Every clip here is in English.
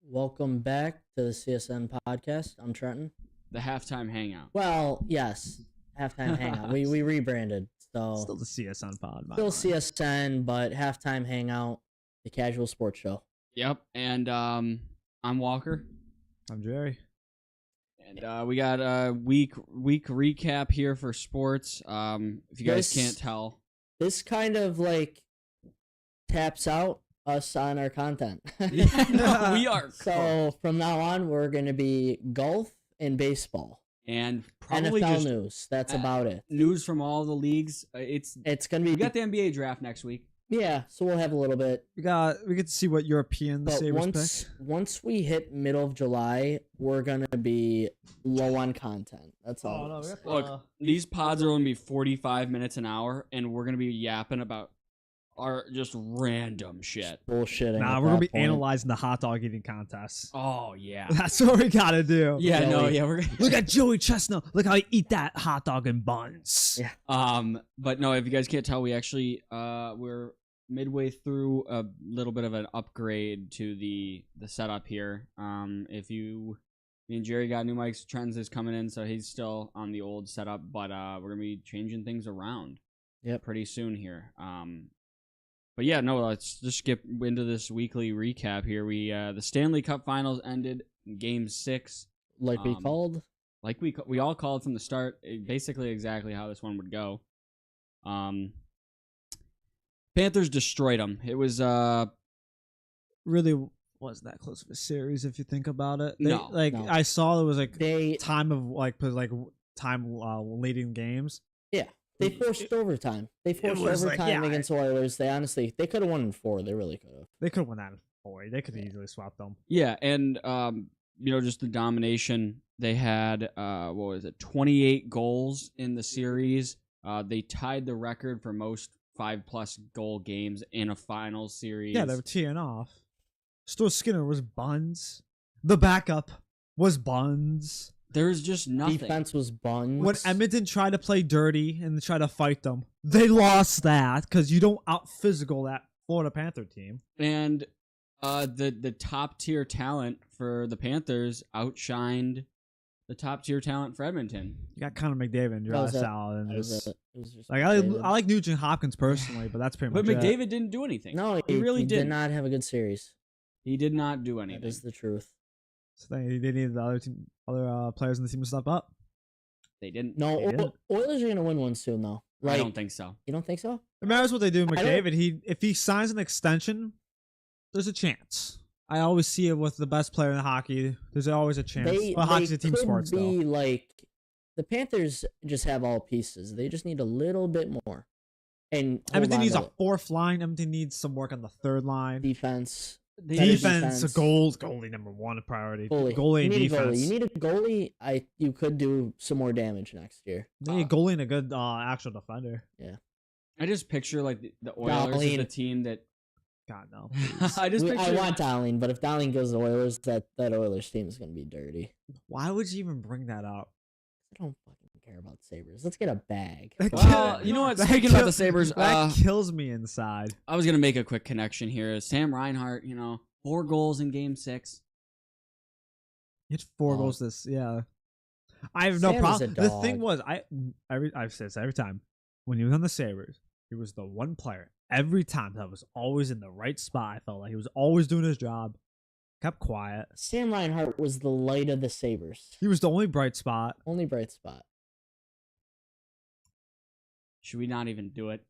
Welcome back to the CSN podcast. I'm Trenton. The halftime hangout. Well, yes, halftime hangout. We rebranded, so Still the CSN pod. still CSN, but halftime hangout, the casual sports show. Yep, and I'm Walker, I'm Jerry. and we got a week recap here for sports. If you guys can't tell, This kind of like taps out us on our content. yeah, no, we are. So from now on, we're gonna be golf and baseball. And probably NFL just news. That's about it. news from all the leagues. It's gonna be. We got the NBA draft next week. Yeah, so we'll have a little bit. We get to see what European the But Sabres pick. once we hit middle of July, we're gonna be low on content. That's all. Oh, no, Look, these pods are only be 45 minutes an hour, and we're gonna be yapping about our just random shit. Bullshitting. Nah, at we're gonna that be point. analyzing the hot dog eating contest. Oh yeah, That's what we gotta do. yeah, no, Joey. yeah, we're. Look at Joey Chestnut. Look how he eat that hot dog in buns. Yeah. But no, if you guys can't tell, we actually we're midway through a little bit of an upgrade to the setup here. Me and Jerry got new mics. Trends is coming in, so he's still on the old setup, but we're gonna be changing things around. Yep. Pretty soon here. But yeah, no, let's just skip into this weekly recap here. We the Stanley Cup Finals ended in Game 6. Like we called. Like we all called from the start, basically exactly how this one would go. Panthers destroyed them. It was Really wasn't that close of a series if you think about it. No. I saw it was like They time of time leading games. they forced overtime. They forced was like, overtime yeah, against Oilers. They honestly could have won in 4. They really could have. They could have won that in 4. They could have easily swapped them. yeah, and just the domination they had. 28 goals in the series. They tied the record for most 5+ goal games in a final series. Yeah, they were teeing off. Stuart Skinner was buns. The backup was buns. There's just nothing. Defense was buns. When Edmonton tried to play dirty and try to fight them, they lost that because you don't out physical that Florida Panther team. And the top tier talent for the Panthers outshined the top tier talent for Edmonton. You got Connor McDavid and That was Josh it. Allen. And That was just, it. It was just like I McDavid. like Nugent Hopkins personally, but that's pretty But much it. McDavid didn't do anything. No, he really did didn't. not have a good series. He did not do That anything. is the truth. So they needed the other players in the team to step up. They didn't. No, They didn't. Oilers are gonna win one soon though. I don't think so. You don't think so? It matters what they do with I don't- McDavid. If he signs an extension, there's a chance. I always see it with the best player in hockey. There's always a chance. Well, hockey's a team could sport still. be like the Panthers just have all pieces. They just need a little bit more. And Edmonton needs a it. 4th line. Edmonton needs some work on the 3rd line. Defense. They Better just- Defense, defense. goalie number 1 priority. Goalie. and You need defense. a goalie. You need a goalie. You could do some more damage next year. They need a goalie and a good actual defender. I just picture like the Oilers as the Darlene. team that. God no. I just I picture. want Darlene, but if Darlene goes to Oilers, that Oilers team is gonna be dirty. Why would you even bring that up? I don't fucking care about Sabres. Let's get a bag. Well, you know what? That Speaking about kill- the Sabres, that kills me inside. I was gonna make a quick connection here. Sam Reinhart, 4 goals in Game 6. He had 4 Oh. goals this. Yeah, I have no Sam is problem. a The dog. thing was, I've said this every time when he was on the Sabres, he was the one player every time that was always in the right spot. I felt like he was always doing his job, kept quiet. Sam Reinhart was the light of the Sabres. He was the only bright spot. Only bright spot. Should we not even do it?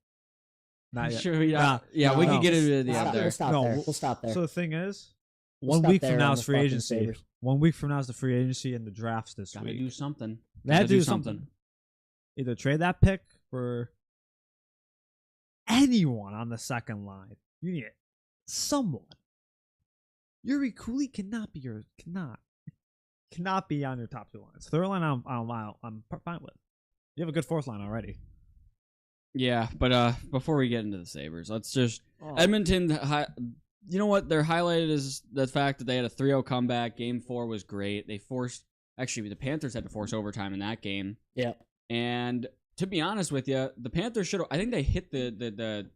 Not yet. Should we Nah, not? Yeah, no, we no. can get into the Stop, other. we'll stop No, there. we'll- We'll stop there. So the thing is, We'll 1 stop week there from now on is the free fucking agency. Sabres. 1 week from now is the free agency and the drafts this Gotta week. do something. They had Gotta to do something. Either trade that pick for anyone on the second line. You need someone. Yuri Cooley cannot be on your top 2 lines. 3rd line, I'm fine with. You have a good 4th line already. Yeah, but before we get into the Sabres, let's just Oh. Edmonton. You know what? They're highlighted is the fact that they had a 3-0 comeback. Game 4 was great. They forced. Actually, the Panthers had to force overtime in that game. Yeah. And to be honest with you, the Panthers should have. I think they hit the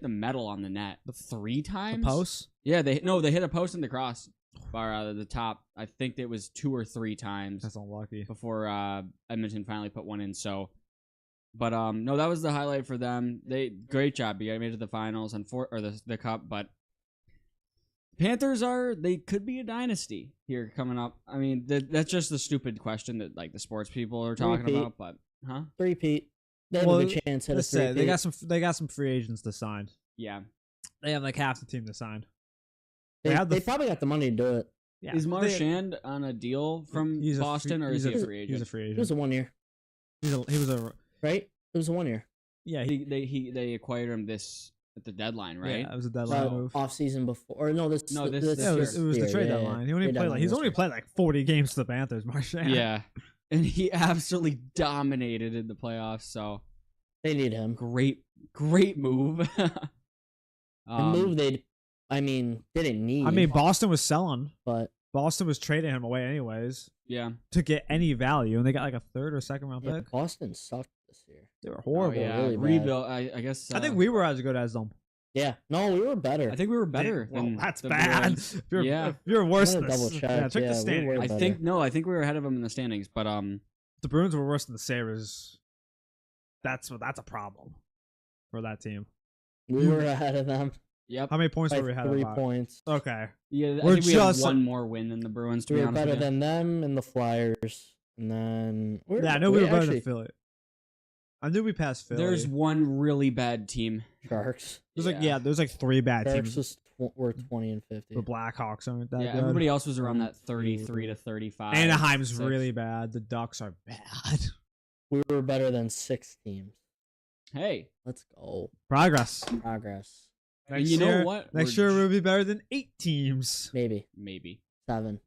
metal on the net 3 times. The posts. Yeah, they hit a post in the crossbar out of the top. I think it was 2 or 3 times. That's unlucky. Before Edmonton finally put one in. So, but no, that was the highlight for them. Great job. You guys made it to the finals and the cup. But Panthers they could be a dynasty here coming up. I mean, that's just the stupid question that like the sports people are talking about. But Three-peat. They have a good chance at a three-peat. They got some free agents to sign. Yeah, they have like half the team to sign. They probably got the money to do it. Yeah. Is Marchand on a deal from Boston, or is he a free agent? He's a free agent. He was a 1 year. He was a right. It was a 1 year. Yeah, they acquired him at the deadline, right? Yeah, it was a deadline move. Off season before, or no, this. It was the trade deadline. He only played like 40 games for the Panthers, Marchand. Yeah, and he absolutely dominated in the playoffs. So they need him. Great move. Didn't need. Boston was selling, but Boston was trading him away anyways. Yeah, to get any value, and they got like a 3rd or 2nd round pick. Boston sucked this year. They were horrible. Oh, yeah. Really rebuild. I guess. I think we were as good as them. Yeah, no, we were better. I think we were better. That's bad. If you're worse than double check. check the standings. We I think we were ahead of them in the standings, but the Bruins were worse than the Sabres. That's a problem for that team. We were ahead of them. Yep. How many points were we ahead of? 3 points. Okay. Yeah, I think we had one more win than the Bruins. We were better than them and the Flyers, and then I know we were better than Philly. I knew we passed Philly. There's one really bad team. Sharks. There's like 3 bad Sharks teams. Were 20 and 50. The Blackhawks aren't that good. Everybody else was around that 33 to 35. Anaheim's really bad. The Ducks are bad. We were better than 6 teams. Hey, let's go. Progress. And you know what? Next year we'll be better than 8 teams. Maybe 7.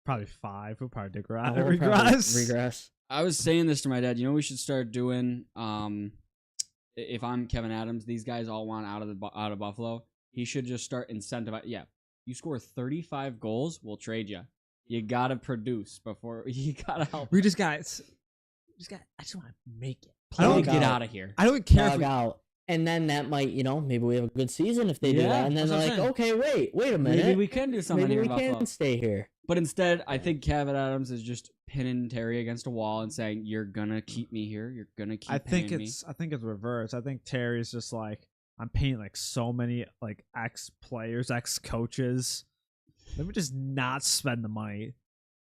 Probably 5. We'll probably regress. I was saying this to my dad. You know what we should start doing? If I'm Kevin Adams, these guys all want out of Buffalo. He should just start incentivizing. Yeah, you score 35 goals, we'll trade you. You gotta produce before you gotta help. I just want to make it. I don't get out of here. I don't care. Out. And then that might, maybe we have a good season if they do that. And then they're like, okay, wait a minute. Maybe we can do something here. Maybe we can stay here. But instead, I think Kevin Adams is just pinning Terry against a wall and saying, "You're gonna keep me here. You're gonna keep." I think it's reversed. I think Terry's just like, I'm paying like so many like ex players, ex coaches. Let me just not spend the money.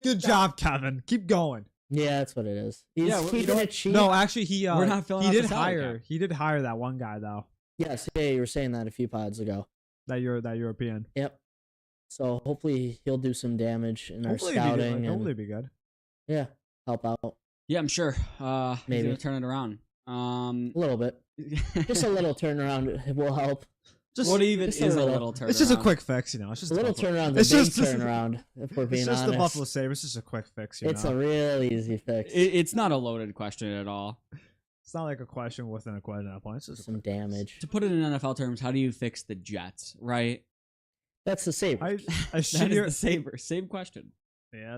Good job, Kevin. Keep going. Yeah, that's what it is. He's keeping it cheap. No, actually, we're not filling out the salary cap. He did hire that one guy though. Yes, yeah, you were saying that a few pods ago. That European. Yep. So hopefully he'll do some damage in our scouting. Hopefully be good. Yeah, help out. Yeah, I'm sure. Maybe Maybe he'll turn it around. A little bit. Just a little turnaround will help. What even is a little turnaround? It's just a quick fix, It's just a little turnaround. It's just a big turnaround. If we're being honest, it's just the Buffalo Sabres. It's just a quick fix. It's a real easy fix. It's not a loaded question at all. It's not like a question within a question at a point. It's just some damage. To put it in NFL terms, how do you fix the Jets? Right. That's the Sabres. That is the Sabres. Same question. Yeah.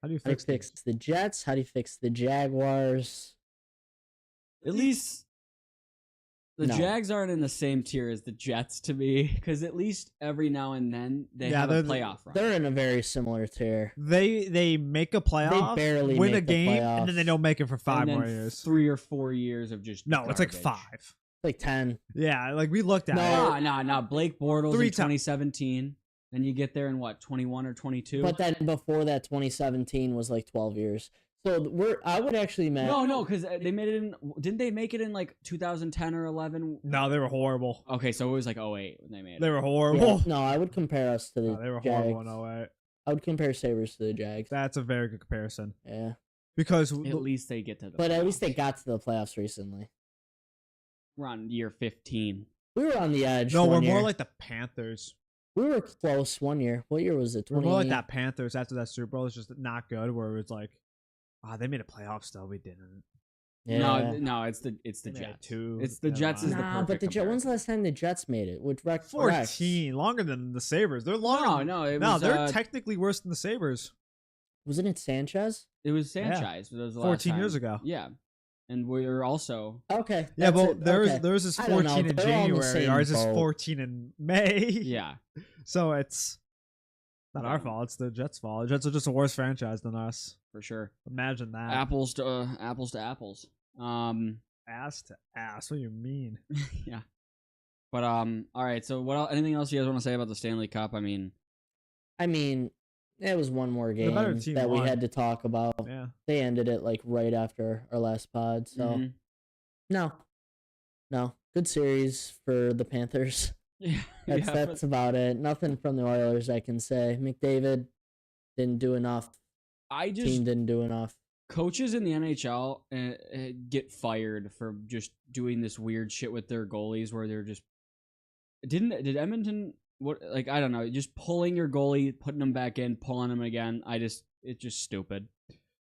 How do you fix the Jets? How do you fix the Jaguars? At least the Jags aren't in the same tier as the Jets to me, because at least every now and then they have a playoff run. They're in a very similar tier. They make a playoff, they barely win make a game, playoffs. and then they don't make it for 5 more years. 3 or 4 years of just it's like 5. Like 10. Yeah, like we looked at it. No. Blake Bortles in 2017. Then you get there in what, 21 or 22? But then before that, 2017 was like 12 years. So I would actually match. No, because they made it in. Didn't they make it in like 2010 or 11? No, they were horrible. Okay, so it was like 08 when they made it. They were horrible. Yeah, no, I would compare us to the they were Jags. horrible in 08. I would compare Sabres to the Jags. That's a very good comparison. Yeah. Because at least they get to the But playoffs. at least they got to the playoffs recently. We're on year 15. We were on the edge. No, we're year. more like the Panthers. We were close one year. What year was it? We're more like that Panthers after that Super Bowl. It's just not good. Where it was like, they made a playoff still. We didn't. Yeah. No, it's the Jets. It's the Jets is the perfect but the comparison. when's the last time the Jets made it? With 14, longer than the Sabres. They're longer. No, they're technically worse than the Sabres. Wasn't it Sanchez? It was Sanchez. Yeah. It was the 14 last time. years ago. Yeah. and we're also Okay. Yeah, that's but it. there's Okay. there's is I don't know, 14 in they're all in the January. same Ours is boat. 14 in May. yeah. So it's not our fault. It's the Jets' fault. The Jets are just a worse franchise than us. For sure. Imagine that. Apples to apples. Ass to ass. What do you mean? Yeah. But all right. So what? Anything else you guys want to say about the Stanley Cup? I mean, it was one more The better game team that we won. had to talk about. Yeah. They ended it like right after our last pod. So mhm. no, good series for the Panthers. yeah, That's about it. Nothing from the Oilers I can say. McDavid didn't do enough. I just Team didn't do enough. coaches in the NHL get fired for just doing this weird shit with their goalies, where they're just did Edmonton what like I don't know, just pulling your goalie, putting him back in, pulling him again. It's just stupid.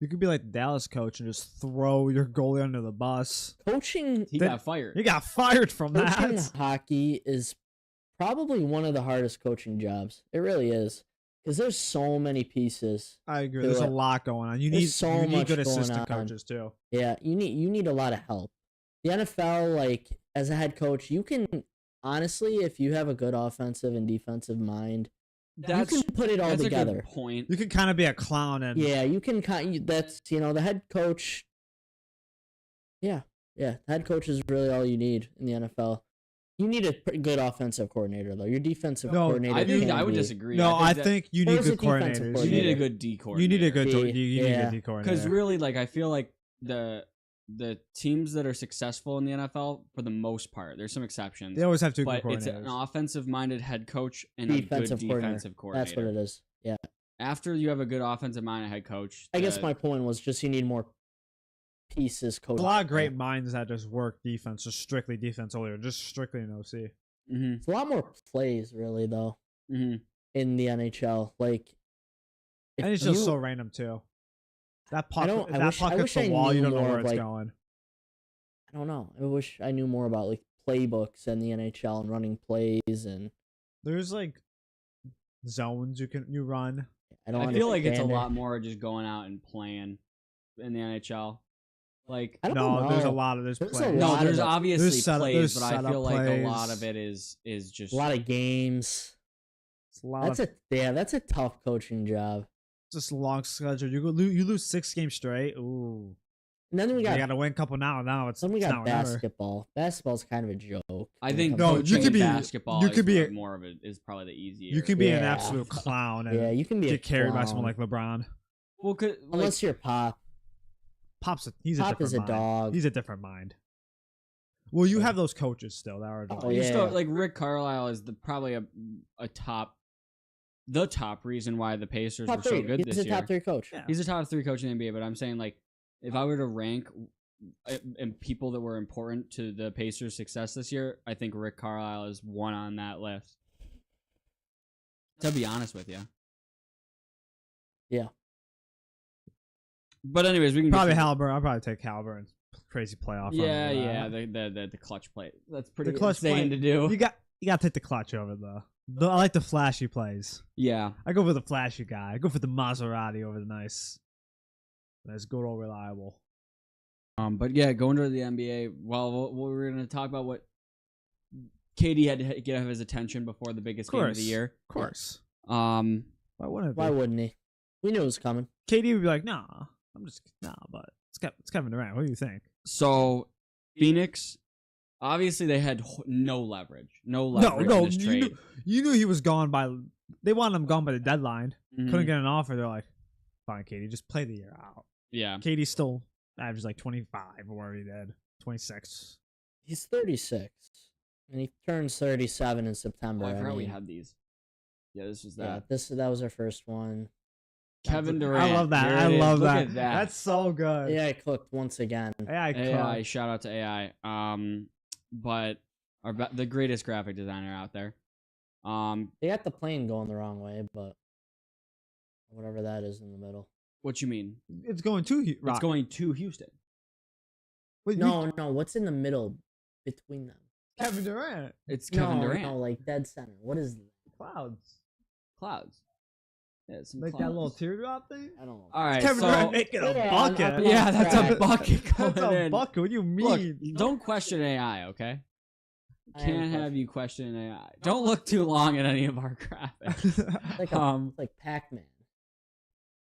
You could be like the Dallas coach and just throw your goalie under the bus. Coaching He got fired. He got fired from coaching that. hockey is probably one of the hardest coaching jobs. It really is. Because there's so many pieces. I agree. to There's a it. lot going on. You There's need so you need much good going assistant on. coaches too. Yeah, you need a lot of help. The NFL, like as a head coach, you can honestly, if you have a good offensive and defensive mind, you can put it all that's together. a good point. You can kind of be a clown and Yeah, you can that's the head coach. Yeah, head coach is really all you need in the NFL. You need a good offensive coordinator though. Your defensive coordinator. I would disagree. No, I that think you need Where's good the defensive coordinators. you need a coordinator? good D coordinator. You need a good D, you need a yeah. good D coordinator. because really, like I feel like the teams that are successful in the NFL, for the most part, there's some exceptions. They always have two good but it's an coordinators. offensive-minded head coach and defensive a good coordinator. defensive coordinator. That's what it is. Yeah. After you have a good offensive-minded head coach, I guess my point was just you need more pieces A coached. lot of great minds that just work defense, just strictly defense only, or just strictly an OC. Mm-hmm, It's a lot more plays, really, though, mm-hmm. in the NHL. Like, if And it's just you- so random too. That puck, don't- if I that wish- puck I hits wish the I wall, you knew don't know more where of, it's like, going. I don't know. I wish I knew more about like playbooks in the NHL and running plays, and There's like zones you run. I don't. I feel like it's a understand it. lot more just going out and playing in the NHL. Like, I don't No, know. there's a lot of There's a plays. no, lot of there's it. obviously There's setup- plays, there's but I setup feel like a lot plays. of it is just A lot of games. It's a lot of That's a tough coaching job. just long schedule. You lose 6 games straight. Ooh, And then we you got got to win a couple now. Now it's then we it's got now or never. basketball. Basketball's kind of a joke. I when it think comes No, to you coaching could be- basketball you is could be- more of it is probably the easier. You can be an Yeah. absolute clown and Yeah, you can be a get carried by clown. someone like LeBron. well, unless you're Pop. He's a Pop different is a mind. dog. He's a different mind. Well, you Yeah. have those coaches still that are. Oh, you yeah. still like Rick Carlisle is probably a top reason why the Pacers Top were so three. good He's this a year. top 3 coach. Yeah. He's a top 3 coach in the NBA, but I'm saying like if I were to rank and people that were important to the Pacers' success this year, I think Rick Carlisle is one on that list. To be honest with you. Yeah. But anyways, we can get Probably to- Halliburton. I'll probably take Halliburton. Crazy playoff. run Yeah, over yeah, that. the clutch play. That's pretty The clutch insane play- to do. You got to take the clutch over I like the flashy plays. Yeah. I go for the flashy guy. I go for the Maserati over the nice good old reliable. But yeah, going to the NBA. Well, we're going to talk about what KD had to get his attention before the biggest game of the year. Of course. Why Why wouldn't it be? Why wouldn't he? We knew it was coming. KD would be like, nah, but it's Kevin Durant. What do you think? So Phoenix, obviously they had no leverage. No leverage No, in this trade. you knew he was gone by. They wanted him gone by the deadline. Mhm. Couldn't get an offer. They're like, fine, KD, just play the year out. Yeah. KD still averages like 25 or whatever he did, 26. He's 36, and he turns 37 in September. Oh, I forgot we mean, had these. Yeah, this was Yeah, that. that was our first one. Kevin Durant. I love that. There I it is. love Look that. at that. That's so good. Yeah, I cooked once again. AI, AI. Shout out to AI. But the greatest graphic designer out there. They got the plane going the wrong way, but whatever that is in the middle. What you mean? It's going to It's going to Houston. Wait, No, what's in the middle between them? Kevin Durant. It's Kevin no, Durant. No, like dead center. What is Clouds. Clouds. Yeah, some Like that clowns. little teardrop thing. I don't know. All right, Kevin so Durant making a Yeah, bucket. yeah, that's a Right. bucket That's going a in. bucket. What do you Look, mean? don't question AI, okay? I am Can't have questioning. you question AI. Don't look too long at any of our graphics. It's like Pac-Man.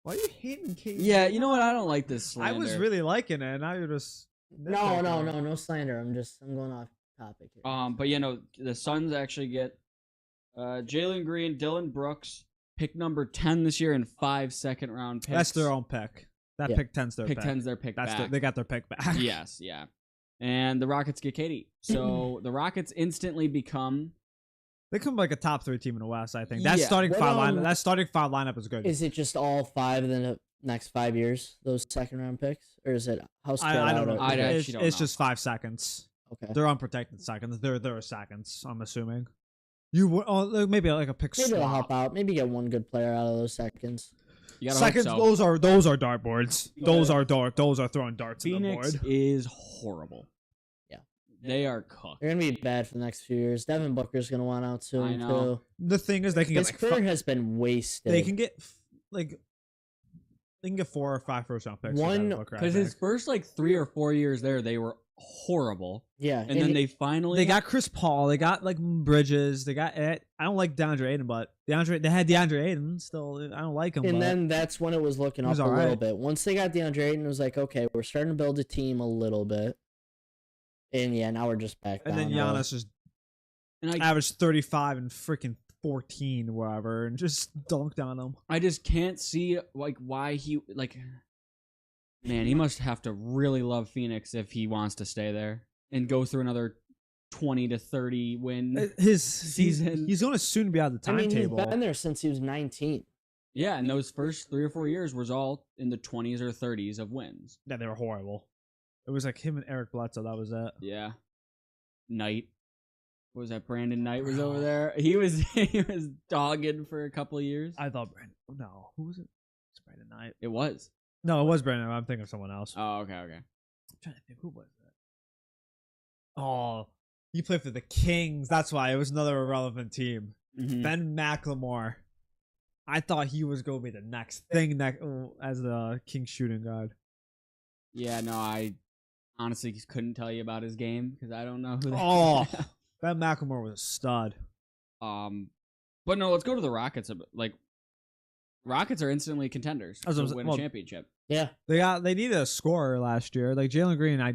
Why are you hating KD? Yeah, you know what? I don't like this slander. I was really liking it. Now you're just No slander. I'm going off topic here. But you know, the Suns actually get Jalen Green, Dylan Brooks, pick number 10 this year, and 5 second-round picks. That's their own pick. That Yeah. pick 10's their pick. Pick 10's their pick back. They got their pick back. Yes, yeah. And the Rockets get KD. So the Rockets instantly become. They come like a top 3 team in the West. I think that Yeah. starting What, five line. um, That starting 5 lineup is good. Is it just all 5 in the next 5 years? Those second-round picks, or is it how spread I out don't know. are- I is it- actually don't It's know. just 5 seconds. Okay. They're unprotected seconds. They're seconds. I'm assuming. You would maybe like a pick Maybe swap. they'll help out. Maybe get one good player out of those seconds. You gotta hope Seconds. so. Those are dartboards. Those are Those are throwing darts at the Phoenix board. is horrible. Yeah. They are cooked. They're gonna be bad for the next few years. Devin Booker's gonna want out soon I know. too. The thing is, they can His get career has been wasted. they can get like they can get 4 or 5 first-round picks. Because his first like 3 or 4 years there, they were horrible, yeah, and then they finally They got Chris Paul. They got like Bridges. They got Ed. I don't like DeAndre Ayton, but they had DeAndre Ayton. Still, I don't like him. and but then that's when it was looking He up was a all little right. bit. Once they got DeAndre Ayton, it was like, okay, we're starting to build a team a little bit. And yeah, now we're just back and down. then Giannis just and averaged 35 and freaking 14 or whatever, and just dunked on him. I just can't see like why he like. Man, he must have to really love Phoenix if he wants to stay there and go through another 20 to 30 win His season. He's going to soon be out of the I mean, he's timetable. been there since he was 19. Yeah, and those first 3 or 4 years was all in the 20s or 30s of wins. Yeah, they were horrible. It was like him and Eric Bledsoe. That was it. Yeah. Knight. What was that? Brandon Knight was over there. He was dogging for a couple of years. I thought Brandon. No, who was it? It's Brandon Knight. It was. No, it was Brandon. I'm thinking of someone else. Oh, okay. I'm trying to think, who was that? Oh, he played for the Kings. That's why it was another irrelevant team. Mhm. Ben McLemore. I thought he was going to be the next thing as the Kings shooting guard. Yeah, no, I honestly couldn't tell you about his game because I don't know who. Oh, Ben McLemore was a stud. But no, let's go to the Rockets. Like, Rockets are instantly contenders That's to what I'm win saying. a championship. Yeah. They needed a scorer last year. Like Jalen Green, I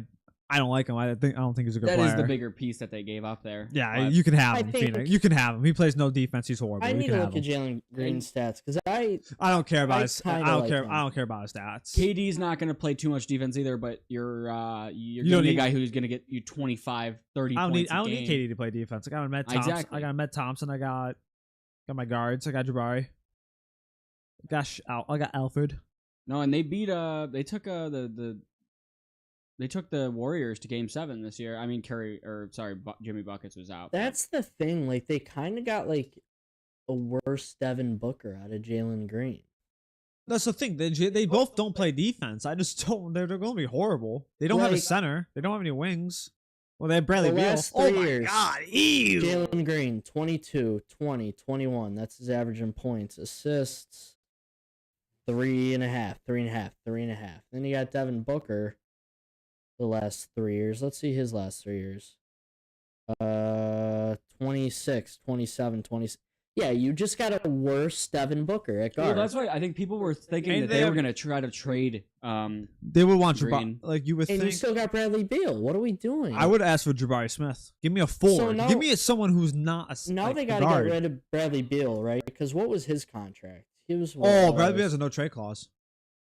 don't like him. I don't think he's a good That player. is the bigger piece that they gave up there. Yeah, but you can have I him, think- Phoenix. You can have him. He plays no defense. He's horrible. I You need can to have look at him. Jalen Green's stats because I don't care about his. kinda I don't like care. him. I don't care about his stats. KD's not going to play too much defense either, but you're don't getting a need- guy who's going to get you 25, 30 I don't points need. I don't a need game. KD to play defense. I got Med Thompson. Exactly. I got Med Thompson. I got my guards. I got Jabari. I got Alfred. No, and they beat they took the Warriors to Game 7 this year. I mean, Jimmy Buckets was out. That's the thing. Like, they kind of got, like, a worse Devin Booker out of Jalen Green. That's the thing. They both don't play defense. I just don't. They're going to be horrible. They don't have a Like- center. They don't have any wings. Well, they have Bradley The Beal. last Oh 3 my years, god! Ew. Jalen Green, 22, 20, 21. That's his average in points. Assists, 3.5, 3.5, 3.5. Then you got Devin Booker the last 3 years. Let's see his last 3 years. 26, 27, 26. Yeah, you just got a worse Devin Booker at Well, guard. that's why I think people were thinking And that they they were have- going to try to trade. They would want Green. Jabari. Like you would and you think. still got Bradley Beal. What are we doing? I would ask for Jabari Smith. Give me a forward. now- Give me someone who's not a Now like, they got to guard. get rid of Bradley Beal, right? Because what was his contract? He was Bradley Beal has a no trade clause.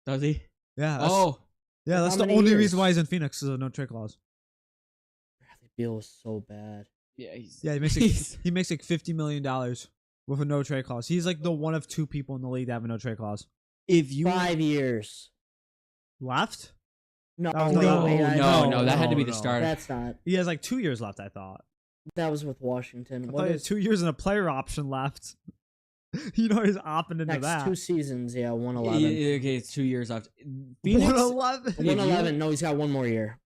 Does he? Yeah. Oh, yeah. That's How the many only years? reason why he's in Phoenix is a no trade clause. Bradley Beal was so bad. yeah. He's, Yeah, he makes he's- like, he makes like $50 million with a no trade clause. He's like the one of 2 people in the league that have a no trade clause. if you 5 years. Left? No, That was wait, not- wait, I- no, that had to be the no. starter. That's not. He has like 2 years left. I thought. That was with Washington. I What thought he had is 2 years and a player option left. You know he's opting into next that. 2 seasons? Yeah, 111. Okay, it's 2 years left. Phoenix, 111. 111. No, he's got 1 more year.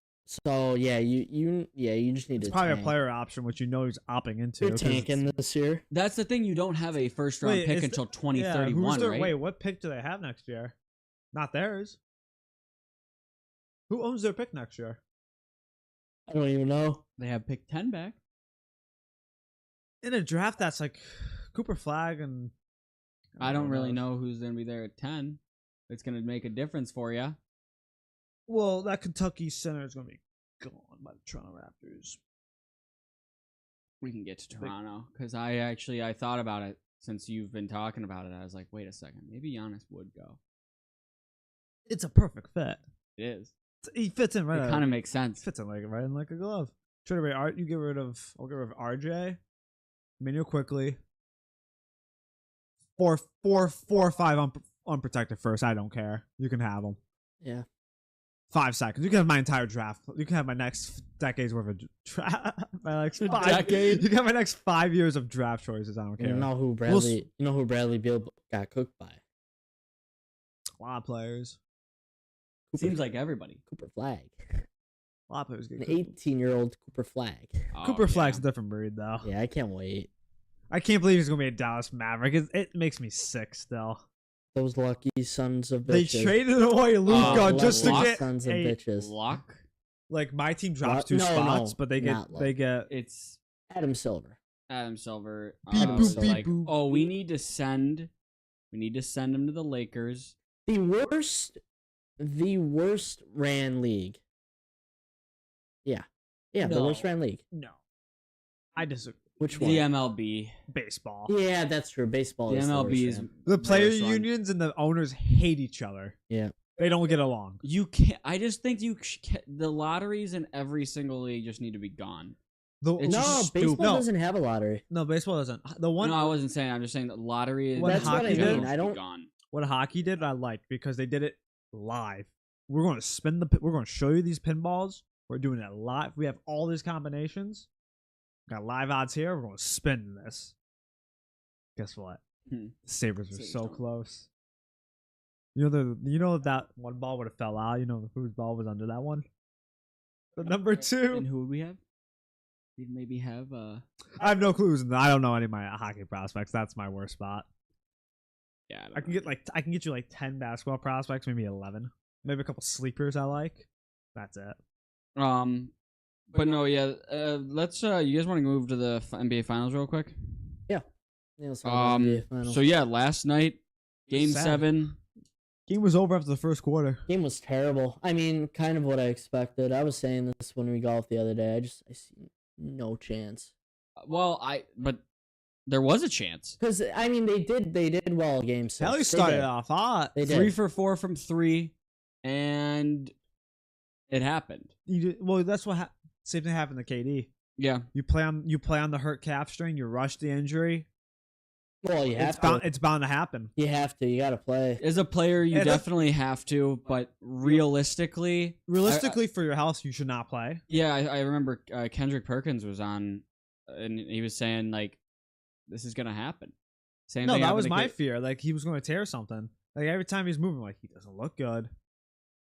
So yeah, you just need It's to probably tank. a player option, which you know he's opting into. You're 'cause tanking it's- this year. That's the thing. You don't have a first round Wait, pick is until who's 2031, their, right? Wait, what pick do they have next year? Not theirs. Who owns their pick next year? I don't even know. They have pick 10 back. In a draft that's like Cooper Flag and I don't really knows. know who's going to be there at 10. It's going to make a difference for you. Well, that Kentucky center is going to be gone by the Toronto Raptors. We can get to Toronto because I thought about it since you've been talking about it. I was like, wait a second, maybe Giannis would go. It's a perfect fit. It is. He fits in right. It kind of makes sense. Fits in right in like a glove. Trade away Art. You get rid of. I'll get rid of RJ. Emmanuel quickly. 4 or 5 unprotected first. I don't care. You can have them. Yeah. 5 seconds. You can have my entire draft. You can have my next decade's worth of draft. My next 5 decade? You can have my next 5 years of draft choices. I don't care. You know who Bradley Beal got cooked by? A lot of players. Seems like everybody. Cooper Flag. A lot of players get An cooked. 18-year-old Cooper Flag. Oh, Cooper yeah. Flag's a different breed, though. Yeah, I can't wait. I can't believe he's gonna be a Dallas Maverick. It makes me sick still. Those lucky sons of They bitches. traded away Luka just to Lucky get sons of a, bitches. Luck. like my team drops Luck? 2 No, spots, no, but they not Luck. get It's Adam Silver. Adam Silver. Beep, was boop, beep, like, boop. oh, we need to send him to the Lakers. The worst ran league. Yeah. Yeah, the No. worst ran league. no. I disagree. Which The one? MLB. Baseball. Yeah, that's true. Baseball The is MLB the is worst ran. The player worst run. unions and the owners hate each other. Yeah. They don't get along. You can't. I just think the lotteries in every single league just need to be gone. No, It's No, just baseball stupid. doesn't have a lottery. no, baseball doesn't. The one No, I wasn't saying. I'm just saying that lottery. What That's what I hockey mean. did? I don't. Gone. what hockey did, I liked because they did it live. We're going to spin we're going to show you these pinballs. We're doing it live. We have all these combinations. Got live odds here. We're going to spin this. Guess what? Hmm. The Sabres were Sabres so don't. close. You know that one ball would have fell out. You know whose ball was under that one? The number 2. And who would we have? We maybe have. I have no clues. I don't know any of my hockey prospects. That's my worst spot. Yeah, I can get you like 10 basketball prospects, maybe 11, maybe a couple sleepers I like. That's it. But no, yeah. Let's. You guys want to move to the NBA Finals real quick? Yeah, let's talk about NBA Finals. So yeah, last night, Game Sad. 7. Game was over after the first quarter. Game was terrible. I mean, kind of what I expected. I was saying this when we golfed the other day. I see no chance. Well, but there was a chance. Because I mean, they did well game 6. Kelly They started did. off hot. They did. 3 for 4 from 3, and it happened. Well, that's what same thing happened to KD. Yeah, You play on the hurt calf strain. You rush the injury. Well, you have It's bound to happen. You have to. You got to play. as a player, you Yeah, that's- definitely have to. But realistically, Realistically, for your health, you should not play. yeah, I remember Kendrick Perkins was on, and he was saying like, "This is gonna happen." Same No, thing that happened was to my K- fear. Like he was going to tear something. Like every time he's moving, like he doesn't look good.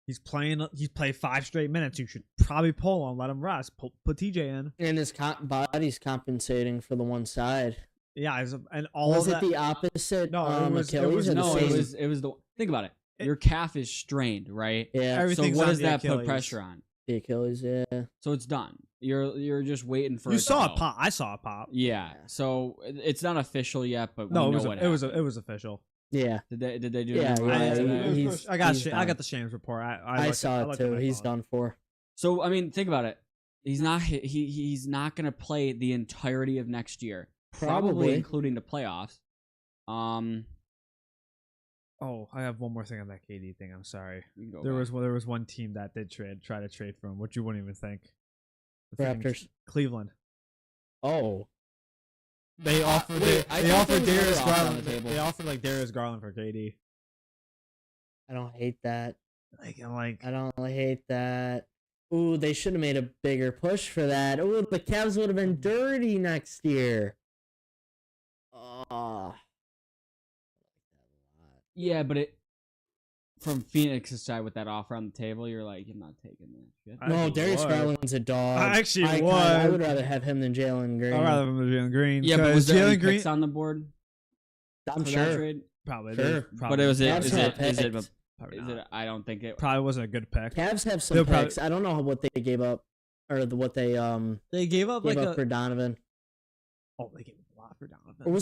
He's playing. He's played 5 straight minutes. You should probably pull him, let him rest. Put TJ in. And his body's compensating for the one side. Yeah, and all Was of it that. the opposite? No, it was- Achilles or the No, same? it was the. Think about it. It- Your calf is strained, right? Yeah, So Everything's what on does the that put Achilles. pressure on? the Achilles. Yeah. So it's done. You're just waiting for. You it to saw go. a pop. I saw a pop. Yeah. So it's not official yet, but No, we it know was what it was happened. it was official. Yeah, Did they do Yeah, it? yeah, today? he's I got done. I got the Shams report. I looked- saw it looked at too. my He's phone. done for. So I mean, think about it. He's not gonna play the entirety of next year, probably Probably. including the playoffs. Oh, I have one more thing on that KD thing. I'm sorry. You can go There back. was one team that did try to trade for him, which you wouldn't even think. The freaking Raptors. Cleveland. Oh, They offered wait, I they thought offered there was Darius another offer on Garland. the table. They offered like Darius Garland for KD. I don't hate that. I'm like, I don't hate that. Ooh, they should have made a bigger push for that. Ooh, the Cavs would have been dirty next year. Oh. Yeah, but from Phoenix's side with that offer on the table, you're like, you're not taking that shit. I No, actually Darius would. Garland's a dog. I actually I would. would rather have him than Jalen Green. I'd rather than Jalen Green. Yeah, but was 'cause there any Jalen Green picks on the board I'm for that sure. trade? probably Sure. did. But it was it. Cavs Is have it? Is it? picks. Probably Is not. it? I don't think it. Probably wasn't a good pick. Cavs have some They'll picks. probably- I don't know what they gave up, or what they They gave up gave like up for Donovan. they gave up a lot for Donovan. Or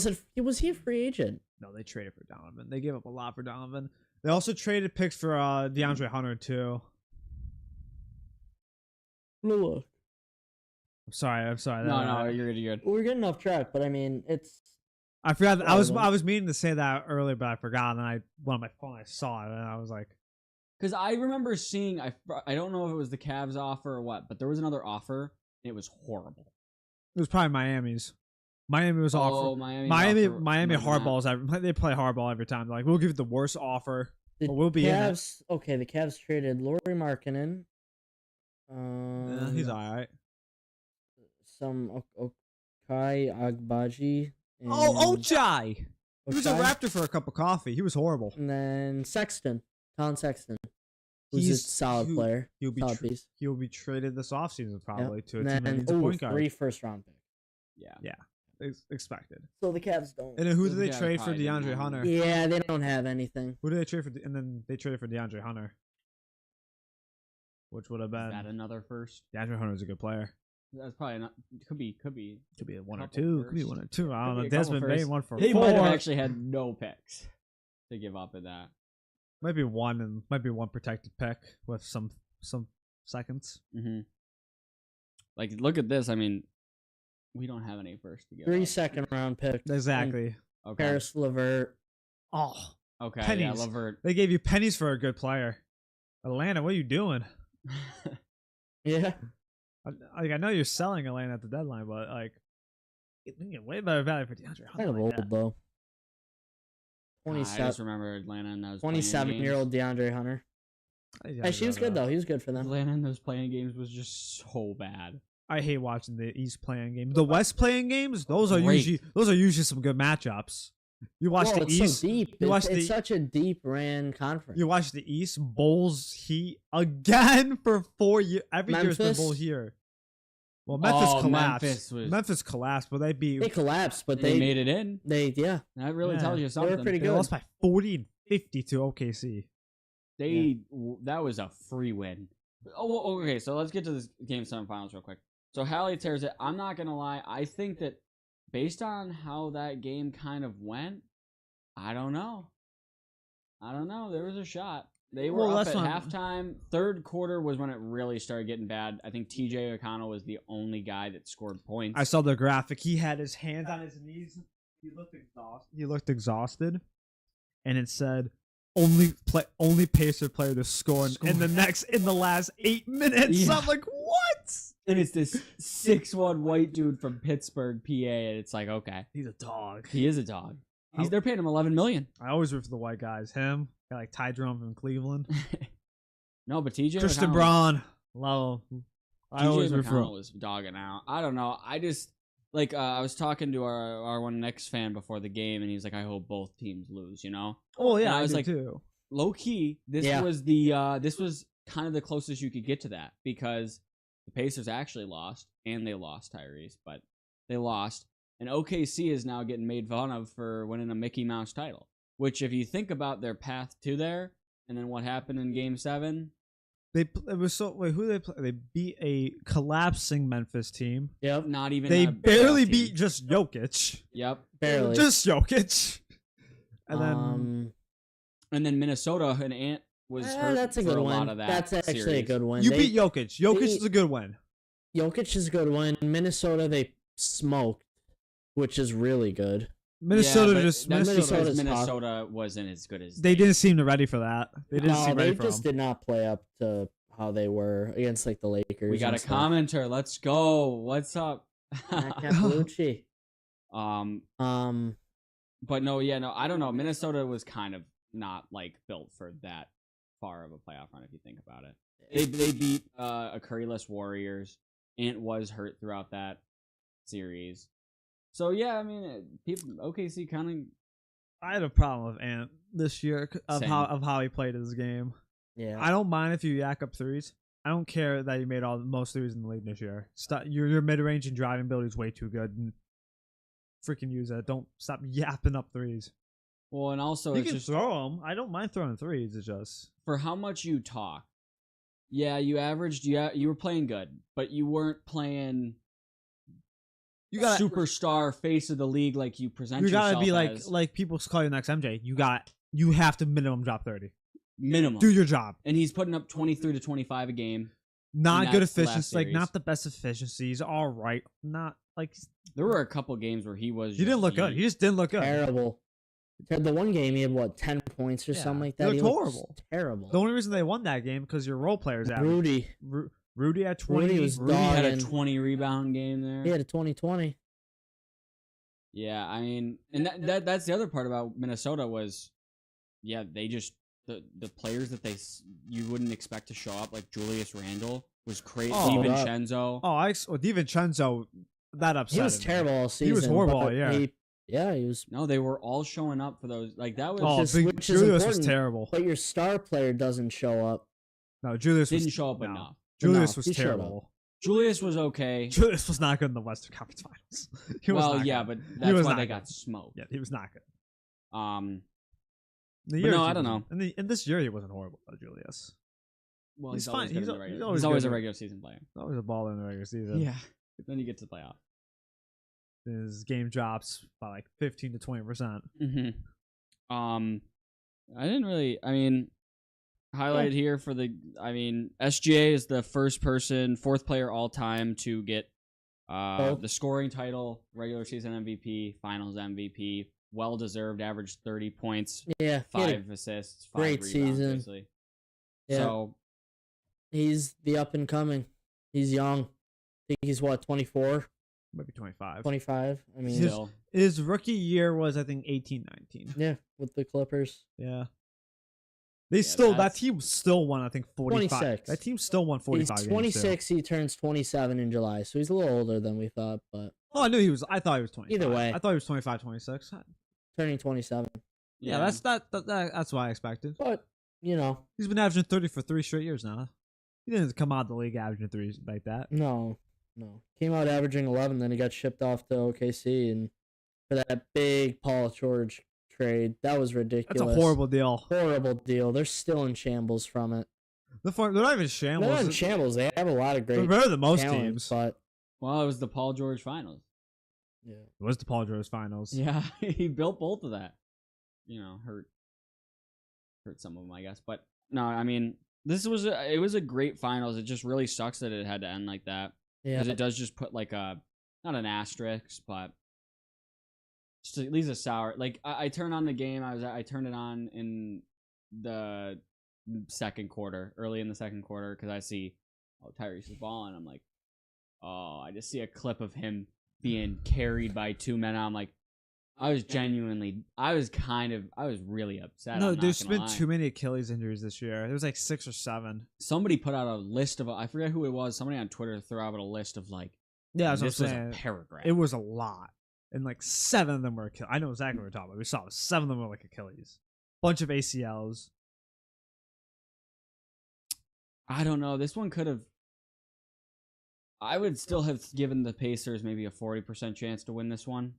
was he a free agent? No, they traded for Donovan. They gave up a lot for Donovan. They also traded picks for DeAndre Hunter too. Look, I'm sorry. No, you're good. You're good. we're getting off track, but I mean, it's I forgot. I Relevant. was meaning to say that earlier, but I forgot. And I went on my phone. I saw it, and I was like, Because I remember seeing. I don't know if it was the Cavs offer or what, but there was another offer. And it was horrible. it was probably Miami's. Miami was Oh, offer. Miami Miami hardballs. They play hardball every time. They're like, we'll give you the worst offer. the But we'll be in it. Cavs. Okay, the Cavs traded Lauri Markkanen. He's all right. Some Okai Agbaji. Oh, Ochai. He was a Ochai, Raptor for a cup of coffee. He was horrible. and then Sexton, Colin Sexton, who's a He's- solid he- player. He'll be Solid piece. he'll be traded this offseason probably to a And team that then needs a point guard. 3 first-round picks. Yeah. Expected. So the Cavs don't. And then who Those did they guys trade for probably didn't DeAndre want Hunter? him. Yeah, they don't have anything. Who did they trade for? And then they traded for DeAndre Hunter, which would have Is that been another first? DeAndre Hunter's a good player. That's probably not. Could be. Could be a one or Couple two. Could be firsts. one or two. I don't Could know. be a couple Desmond Bain firsts. one for He four. might have actually had no picks to give up in that. Might be one protected pick with some seconds. Mm-hmm. Like, look at this. I mean, we don't have any first to give 3 up. second-round picks. Exactly. Okay. Paris LeVert. Oh, Okay. Yeah, pennies. Levert. they gave you pennies for a good player. Atlanta, what are you doing? Yeah. I know you're selling Atlanta at the deadline, but like, you can get way better value for DeAndre Hunter. Kind of like old, that. though. I 27, just remember Atlanta and those playing 27-year-old DeAndre Hunter. She was good, though. He was good for them. Atlanta in those playing games was just so bad. I hate watching the East playing games. The West playing games, those are Great. usually some good matchups. You watch Well, the it's East. so deep. you watch It's the- such a deep ran conference. You watch the East Bulls Heat again for 4 years. Every year it's been Memphis? Bulls here. Well, Memphis Oh, collapsed. Memphis was- collapsed, but they beat. They collapsed, but They they made it in. yeah. That really Yeah. tells you They were something. pretty They good. lost by 40 and 50 to OKC. That was a free win. Oh, okay. So let's get to this Game 7 finals real quick. So Hallie tears it. I'm not gonna lie. I think that based on how that game kind of went, I don't know. There was a shot. They were Well, up that's at not- halftime. Third quarter was when it really started getting bad. I think TJ O'Connell was the only guy that scored points. I saw the graphic. He had his hands on his knees. He looked exhausted, and it said only Pacer player to score in the last 8 minutes. Yeah. I'm like, what? And it's this 6'1" white dude from Pittsburgh, PA, and it's like, okay, He's a dog. he is a dog. They're paying him $11 million. I always root for the white guys. Him, got like Ty Jerome from Cleveland, No, but TJ Christian McConnell- Braun. Love him. I always TJ root for McConnell him. was dogging out. I don't know. I just like I was talking to our one Knicks fan before the game, and he's like, "I hope both teams lose." You know, Oh And yeah, I I was do like- too. low key. This Yeah. was this was kind of the closest you could get to that because the Pacers actually lost, and they lost Tyrese, but they lost, and OKC is now getting made fun of for winning a Mickey Mouse title. Which, if you think about their path to there, and then what happened in Game 7. It was so wait. Who they play? They beat a collapsing Memphis team. Yep. Not even They a barely playoff team. beat just Jokic. Yep. Barely. Just Jokic. And then And then Minnesota and Ant was hurt that's a for good a win. lot of that. That's actually a series. good win. you beat Jokic. Jokic they- is a good win. Jokic is a good win. Minnesota, they smoked, which is really good. Minnesota but just that's Minnesota. because Minnesota's Minnesota wasn't as good as They didn't seem ready for that. They didn't No, seem they ready for just them. did not play up to how they were against like the Lakers. We got and a stuff. commenter. Let's go. What's up? Matt Capellucci. um, Um, but no, yeah, no, I don't know. Minnesota was kind of not like built for that far of a playoff run if you think about it. They beat a Curryless Warriors. Ant was hurt throughout that series. So yeah, I mean, people OKC kind of I had a problem with Ant this year of Same. how he played his game. Yeah. I don't mind if you yak up threes. I don't care that you made most threes in the league this year. Your mid range and driving ability is way too good. And freaking use that. Don't stop yapping up threes. Well, and also You it's can just throw them. I don't mind throwing threes. It's just for how much you talk. Yeah, you averaged. Yeah, you were playing good, but you weren't playing. you got superstar face of the league like you present. You gotta yourself be as like people call you next MJ. You have to minimum drop 30. minimum. Do your job. And he's putting up 23 to 25 a game. Not good that's the last efficiency, like series. not the best efficiencies. All right, not like There were a couple games where he was. he didn't look good. He just didn't look good. Terrible. The one game he had what 10 points or Yeah, something like he that. looked horrible. Terrible. The only reason they won that game because your role players average. Rudy had 20. Rudy was Rudy had a dogging. 20 rebound game there. He had a 20-20. Yeah, I mean, and that's the other part about Minnesota was, yeah, they just the players that you wouldn't expect to show up, like Julius Randle was crazy. Oh, DiVincenzo. DiVincenzo, that upset. He was me. terrible all season. He was horrible, but yeah. He was. No, they were all showing up for those. Like that was Oh, Which is- big, which is Julius was important. terrible. But your star player doesn't show up. No, Julius didn't was, show up no. enough. Julius No, was he showed terrible. Julius was okay. Julius was not good in the Western Conference Finals. He was Well, not yeah, good. but that's was why not they good. got smoked. Yeah, he was not good. But The years no, he I don't wasn't- know. In this year, he wasn't horrigle, Julius. Well, He's he's always fine. good He's in the al- regular. he's always He's always good a in- regular season player. He's always a baller in the regular season. Yeah, then you get to the playoff. His game drops by like 15 to 20%. Mm-hmm. I didn't really. I mean, highlighted here for the. I mean, SGA is the fourth player all time to get the scoring title, regular season MVP, Finals MVP. Well deserved. Averaged 30 points, Yeah. he had a 5 assists, 5 great rebounds, season. basically. Yeah. So He's the up and coming. He's young. I think he's what 24, Maybe 25. 25. I mean, still, His rookie year was, I think, 18, 19. yeah, with the Clippers. Yeah. Yeah, That that's- team still won, I think, 45. 26. That team still won 45 He's games, 26. He turns 27 in July, so he's a little older than we thought, but Oh, I thought he was 25. Either way. I thought he was 25, 26. turning 27. Yeah, that's what I expected. But you know, He's been averaging 30 for 3 straight years now. He didn't come out of the league averaging threes like that. no. Came out averaging 11, then he got shipped off to OKC, and for that big Paul George trade, that was ridiculous. That's a horrible deal. horrible deal. They're still in shambles from it. They're not even They're shambles. not in shambles. They have a lot of They're great better than most talent, teams. but well, it was the Paul George Finals. yeah. It was the Paul George Finals. Yeah, he built both of that. You know, hurt some of them, I guess. But no, I mean, it was a great finals. It just really sucks that it had to end like that Yeah. because it does just put like not an asterisk, but just at least a sour. Like I turned on the game. I turned it on in the second quarter, early in the second quarter, because I see Tyrese is balling. I'm like, oh, I just see a clip of him being carried by 2 men. I'm like, I was really upset. No, I'm not there's gonna been lie. too many Achilles injuries this year. There was like 6 or 7. Somebody put out a list of, I forget who it was. Somebody on Twitter threw out a list of like, Yeah, that's what I'm this was saying. a paragraph. It was a lot. And like 7 of them were Achilles. I know exactly what we're talking about. We saw 7 of them were like Achilles. Bunch of ACLs. I don't know. This one could have. I would still have given the Pacers maybe a 40% chance to win this one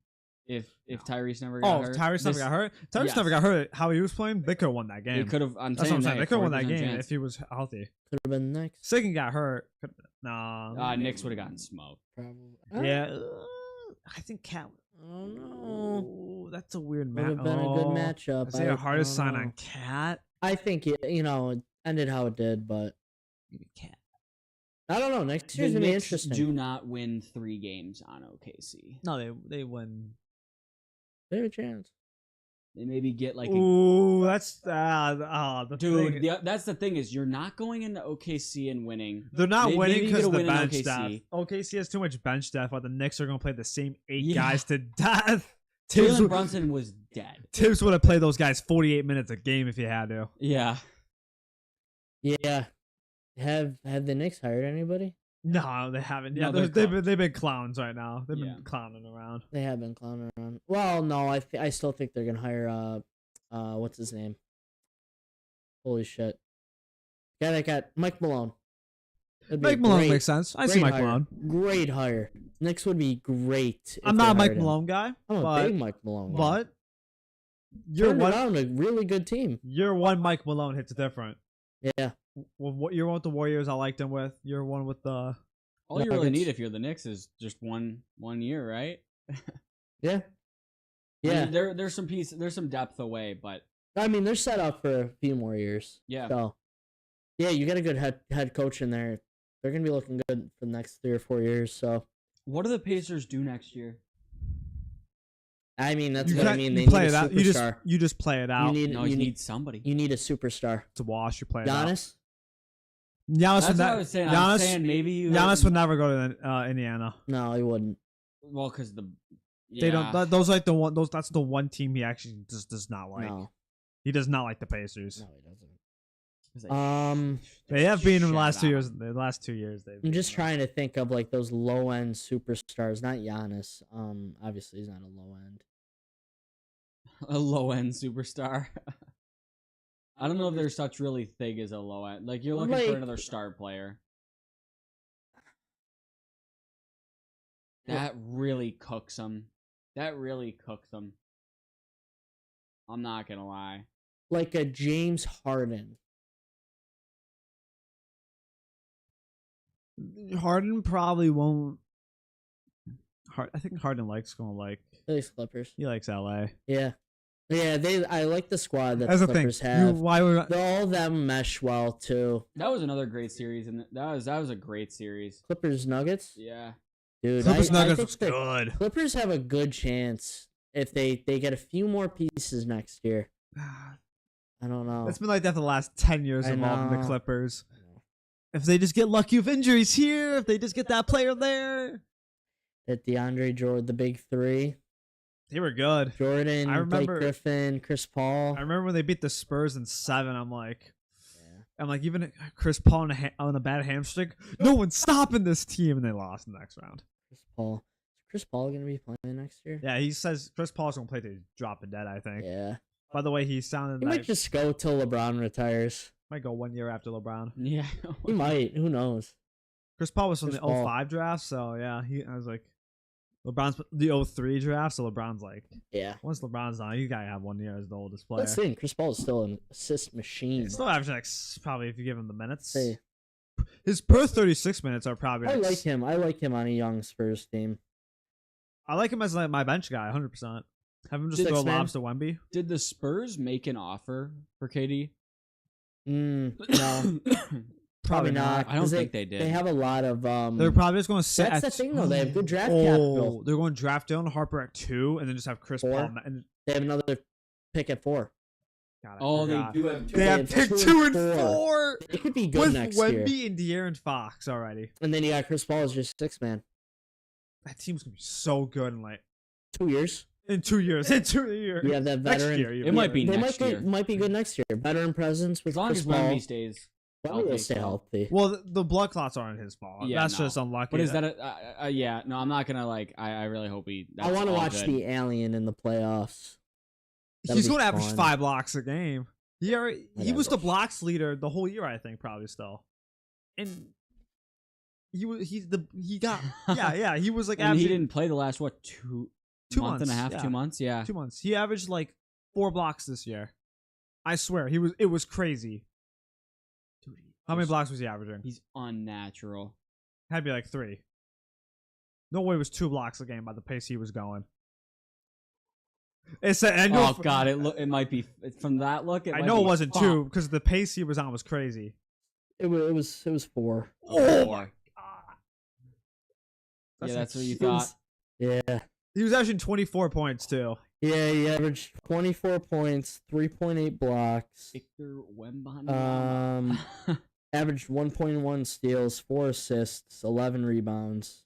if Tyrese never got hurt. Tyrese never got hurt? Tyrese Yes. never got hurt. How he was playing, they could have won that game. They could have. That's what I'm saying. They could have won that game chance. if he was healthy. Could have been next. Sagan got hurt. Nah. Knicks would have gotten smoked. Probably. Yeah. I think Cat. Oh no. Oh, that's a weird Would match. have been a good matchup. Is it a hardest I sign don't on know. Cat? I think it ended how it did, but Cat. I don't know. Next The year's gonna be Knicks interesting. do not win 3 games on OKC. No, they win. They have a chance. They maybe get like Ooh, that's the dude. thing. That's the thing is you're not going into OKC and winning. They're not Maybe winning you because get a of the win in bench OKC. depth. OKC has too much bench depth, while the Knicks are going to play the same 8 Yeah. guys to death. Jalen Brunson was dead. Tibbs would have played those guys 48 minutes a game if he had to. Yeah. Yeah. Have the Knicks hired anybody? No, they haven't. Yeah, No, they've been clowns right now. They've Yeah. been clowning around. They have been clowning around. Well, no, I still think they're gonna hire what's his name? Holy shit! Guy that got Mike Malone. That'd be a Mike Malone great- makes sense. I see great Mike hire. Malone. Great hire. Knicks would be great. I'm if not they a Mike hired him. Malone guy, I'm a but big Mike Malone guy. but you're Turned one. around a really good team. Year one Mike Malone hits different. Yeah. Well, what year one with the Warriors I liked him with. Year one with the All you really Nuggets. need if you're the Knicks is just one year, right? Yeah. I Yeah. mean, there's some depth away, but I mean, they're set up for a few more years. yeah. So, yeah, you got a good head coach in there. They're gonna be looking good for the next 3 or 4 years. So, What do the Pacers do next year? I mean, that's you what I can't- mean. you They play need it a out. superstar. You just play it out. No, you you need need somebody. you need a superstar. to wash. You play it out. Giannis. Giannis That's would what I not. was saying. I was Giannis, saying maybe you. Giannis would never go to Indiana. No, he wouldn't. Well, because They don't. Those like the one. Those that's the one team he actually just does not like. No, He does not like the Pacers. no, he doesn't. They They have been in the shit last 2 on years. him. The last 2 years, they've. I'm just trying to think of like those low end superstars. Not Giannis. Obviously he's not a low end. A low end superstar. I don't know if there's such really thing as a low end. Like you're looking Like- for another star player. That really cooks them. I'm not gonna lie. Like a James Harden. Harden probably won't. I think Harden likes going like These Clippers. he likes LA. Yeah. Yeah, I like the squad that That's the the thing. Clippers have. Why would All of them mesh well too. That was another great series, and that was a great series. Clippers Nuggets, Yeah. dude. Clippers I Nuggets think was the good? Clippers have a good chance if they get a few more pieces next year. I don't know. It's been like that for the last 10 years I involving the know. Clippers. If they just get lucky with injuries here, if they just get that player there, That DeAndre Jordan, the big three, they were good. Jordan, I Blake remember- Griffin, Chris Paul. I remember when they beat the Spurs in 7. I'm like, Yeah. even Chris Paul on a bad hamstring, no one's stopping this team, and they lost in the next round. Chris Paul. Is Chris Paul gonna be playing next year? Yeah, he says Chris Paul's gonna play till he's dropping dead. I think. Yeah. By the way, he sounded He like might just go till LeBron retires. might go 1 year after LeBron. Yeah. He might. Who knows? Chris Paul was from Chris the Paul. 05 draft, so yeah, I was like, LeBron's the 03 draft, so LeBron's like, Yeah. once LeBron's on, you gotta have 1 year as the oldest player. Let's see. Chris Paul is still an assist machine. He's still averaging like probably if you give him the minutes. Say, His per 36 minutes are probably. I Like, like him. I like him on a young Spurs team. I like him as like my bench guy, 100%. Have him just Six throw man. lobs to Wemby. Did the Spurs make an offer for KD? No, probably not. I don't 'cause think they did. They have a lot of They're probably just going to sit. That's the at thing, though. They have good draft oh, capital. they're going to draft Dylan Harper at 2, and then just have Chris 4. Paul. And They have another pick at 4. God, I Oh, they forgot. do have two. They have pick 2 and 4 It could be good with next year. Wemby and De'Aaron Fox already. And then you got Chris Paul as your 6th man. That team's gonna be so good in like 2 years. in 2 years. In 2 years. You have that Next veteran. year, It might be They next year. might be good next year. Veteran presence with As long Chris as Paul. Wemby stays. Wemby will healthy, stay so- healthy. Well, the blood clots aren't his fault. Yeah, That's no. just unlucky. But is that yeah? No, I'm not gonna like. I really hope he. I want to all watch good. the alien in the playoffs. That'll He's be going to average fun. 5 blocks a game. He was Whatever. the blocks leader the whole year, I think, probably still. And he got yeah he was like And he averaging didn't play the last what two 2 month and a months, half, yeah. 2 months. Yeah. 2 months. He averaged like 4 blocks this year. I swear it was crazy. Dude, How many blocks was he averaging? He's unnatural. Had to be like 3. No way it was 2 blocks a game by the pace he was going. It's Oh god, it might be from that look. I know it wasn't 2 because the pace he was on was crazy. It was 4. Oh my god! Yeah, that's what you It was- thought. Yeah. He was averaging 24 points too. Yeah, he averaged 24 points, 3.8 blocks. Victor Wembanyama. Averaged 1.1 steals, 4 assists, 11 rebounds.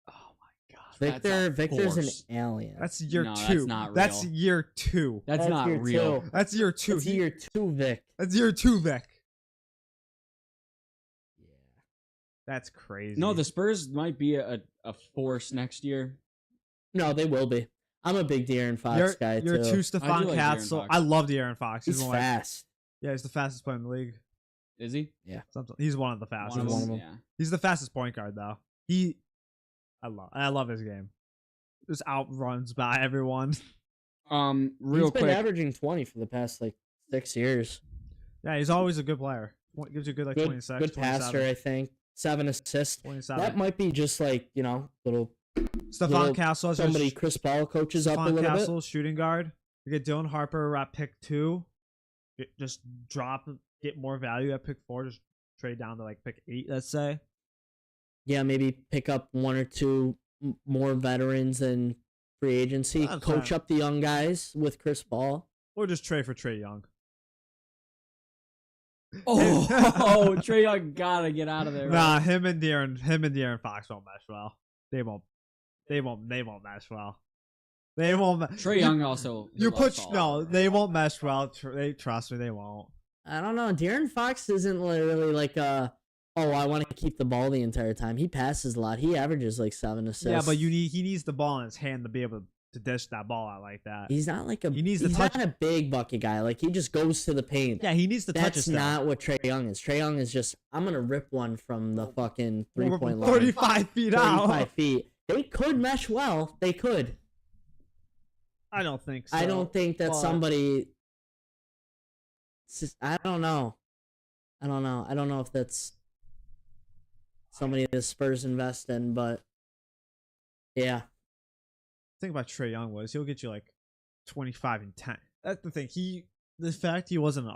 Oh my god. Victor's an force. alien. That's year No, 2. that's not That's real. year 2. That's not year real. 2. That's year 2. That's year 2, Vic. That's year 2, Vic. That's crazy. No, the Spurs might be a force next year. No, they will be. I'm a big De'Aaron Fox guy You're too. too Stephon like De'Aaron Castle. Fox. I love De'Aaron Fox. He's one of fast. Yeah, he's the fastest player in the league. Is he? He's one of the fastest. One of them. Yeah. He's the fastest point guard though. I love his game. Just outruns by everyone. Real He's been quick. averaging 20 for the past like 6 years. Yeah, he's always a good player. Gives you good like 26. Good passer, I think. 7 assists. 27. That might be just like, little Stephon Castle has somebody Chris Paul coaches up a Stephon little Castle shooting guard. You get Dylan Harper at pick 2. Just get more value at pick 4. Just trade down to like pick 8, let's say. Yeah, maybe pick up 1 or 2 more veterans in free agency. That's Coach fine. up the young guys with Chris Paul. Or just trade for Trae Young. Oh, Trae Young gotta get out of there. Nah, him and De'Aaron Fox won't mesh well. They won't mesh well. They won't. Trae Young also. You they won't mesh well. Trust me, they won't. I don't know. De'Aaron Fox isn't really like I want to keep the ball the entire time. He passes a lot. He averages like 7 assists. Yeah, but he needs the ball in his hand to be able to dish that ball out like that. He's not like He's not a big bucket guy. Like he just goes to the paint. Yeah, he needs to touch That's it. not what Trae Young is. Trae Young is just, I'm gonna rip one from the fucking 3-point line. 35 feet out. 35 feet. They could mesh well. They could. I don't think so. I don't think that but- somebody. I don't know. I don't know if that's somebody the Spurs invest in, but yeah. Thing about Trae Young was he'll get you like 25 and 10. That's the thing. The fact he wasn't an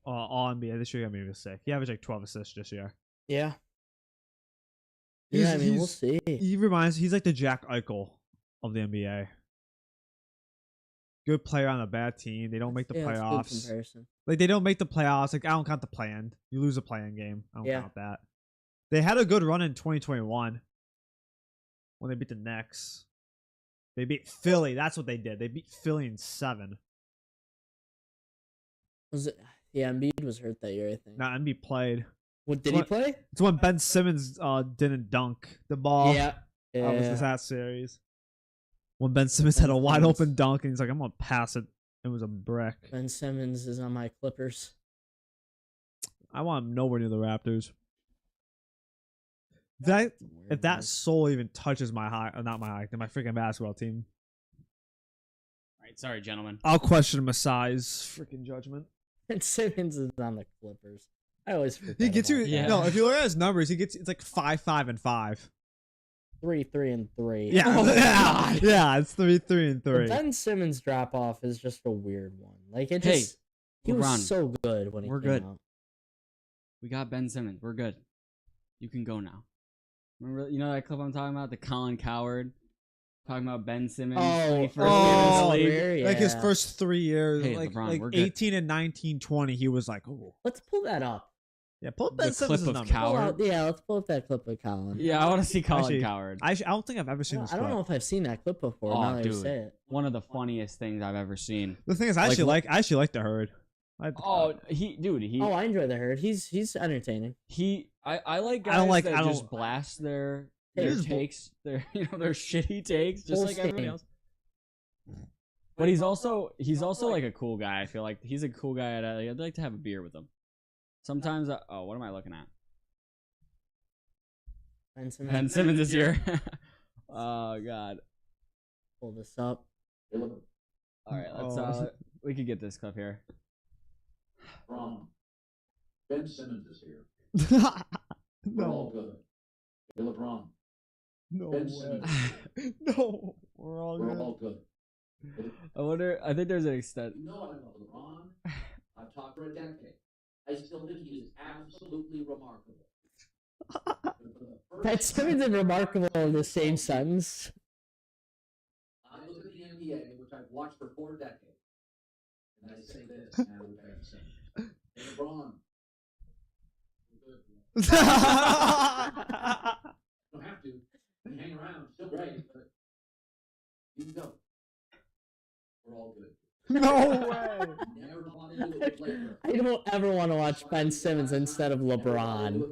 all NBA this year got me sick. He averaged like 12 assists this year. Yeah. He's- Yeah, I mean, we'll he's- see. He's like the Jack Eichel of the NBA. Good player on a bad team. They don't make the Yeah, that's a good playoffs. comparison. Like they don't make the playoffs. Like I don't count the play-in. You lose a play-in game. I don't Yeah. count that. They had a good run in 2021 when they beat the Knicks. They beat Philly. That's what they did. They beat Philly in 7. Was it? Yeah, Embiid was hurt that year, I think. Now Embiid played. What did he play? It's when Ben Simmons didn't dunk the ball. Yeah. That was Yeah. that series. When Ben Simmons had a wide open dunk and he's like, I'm gonna pass it. It was a brick. Ben Simmons is on my Clippers. I want him nowhere near the Raptors. If that soul even touches my high, not my high, my freaking basketball team, All right, sorry, gentlemen. I'll question Masai's freaking judgment. Ben Simmons is on the Clippers. I always forget. He gets you. about Yeah. that. No, if you look at his numbers, it's like 5, 5, and 5. 3, 3, and 3. Yeah, Oh, God. yeah, it's 3, 3, and The 3. Ben Simmons drop off is just a weird one. Like it Hey, just he was LeBron, so good when he we're came good. out. We got Ben Simmons. We're good. You can go now. Remember, you know that clip I'm talking about? The Colin Coward talking about Ben Simmons. when he first came into the league? career, Like his yeah. first 3 years, Hey, like LeBron, we're good. 18 and 19, 20, he was like, oh. Let's pull that up. Yeah, pull up The Ben Simmons' clip of numbers. Coward. Pull out, yeah, let's pull up that clip of Colin. Yeah, I want to see Colin Actually, Coward. I don't think I've ever seen this I don't clip. know if I've seen that clip before. Oh, now that you dude. say it. One of the funniest things I've ever seen. The thing is, I actually like the Herd. Oh, he Oh, I enjoy the herd. He's entertaining. I like guys I don't like- that I don't- just blast their Here's- takes, their their shitty takes, just like everybody Bullshit. else. But he's also like a cool guy. I feel like he's a cool guy. I'd like to have a beer with him. Sometimes, what am I looking at? Ben Simmons. Ben Simmons is here. Oh God. Pull this up. All right, let's. Oh. We could get this clip here. Wrong. Ben Simmons is here. We're all no, good. Hey, LeBron, no Ben way. Simmons. No, we're all We're good. all good. I wonder. I think there's an extent. You know I love LeBron. I've talked for a decade. I still think he is absolutely remarkable. Ben Simmons and remarkable in the same sentence. I look at the NBA, which I've watched for 4 decades, and I say this now with Ben Simmons. Hey, LeBron. We're good. You don't have to. You hang around, still great, but you can go. We're all good. No way. Never bought into it later. I don't ever want to watch Ben Simmons instead of LeBron.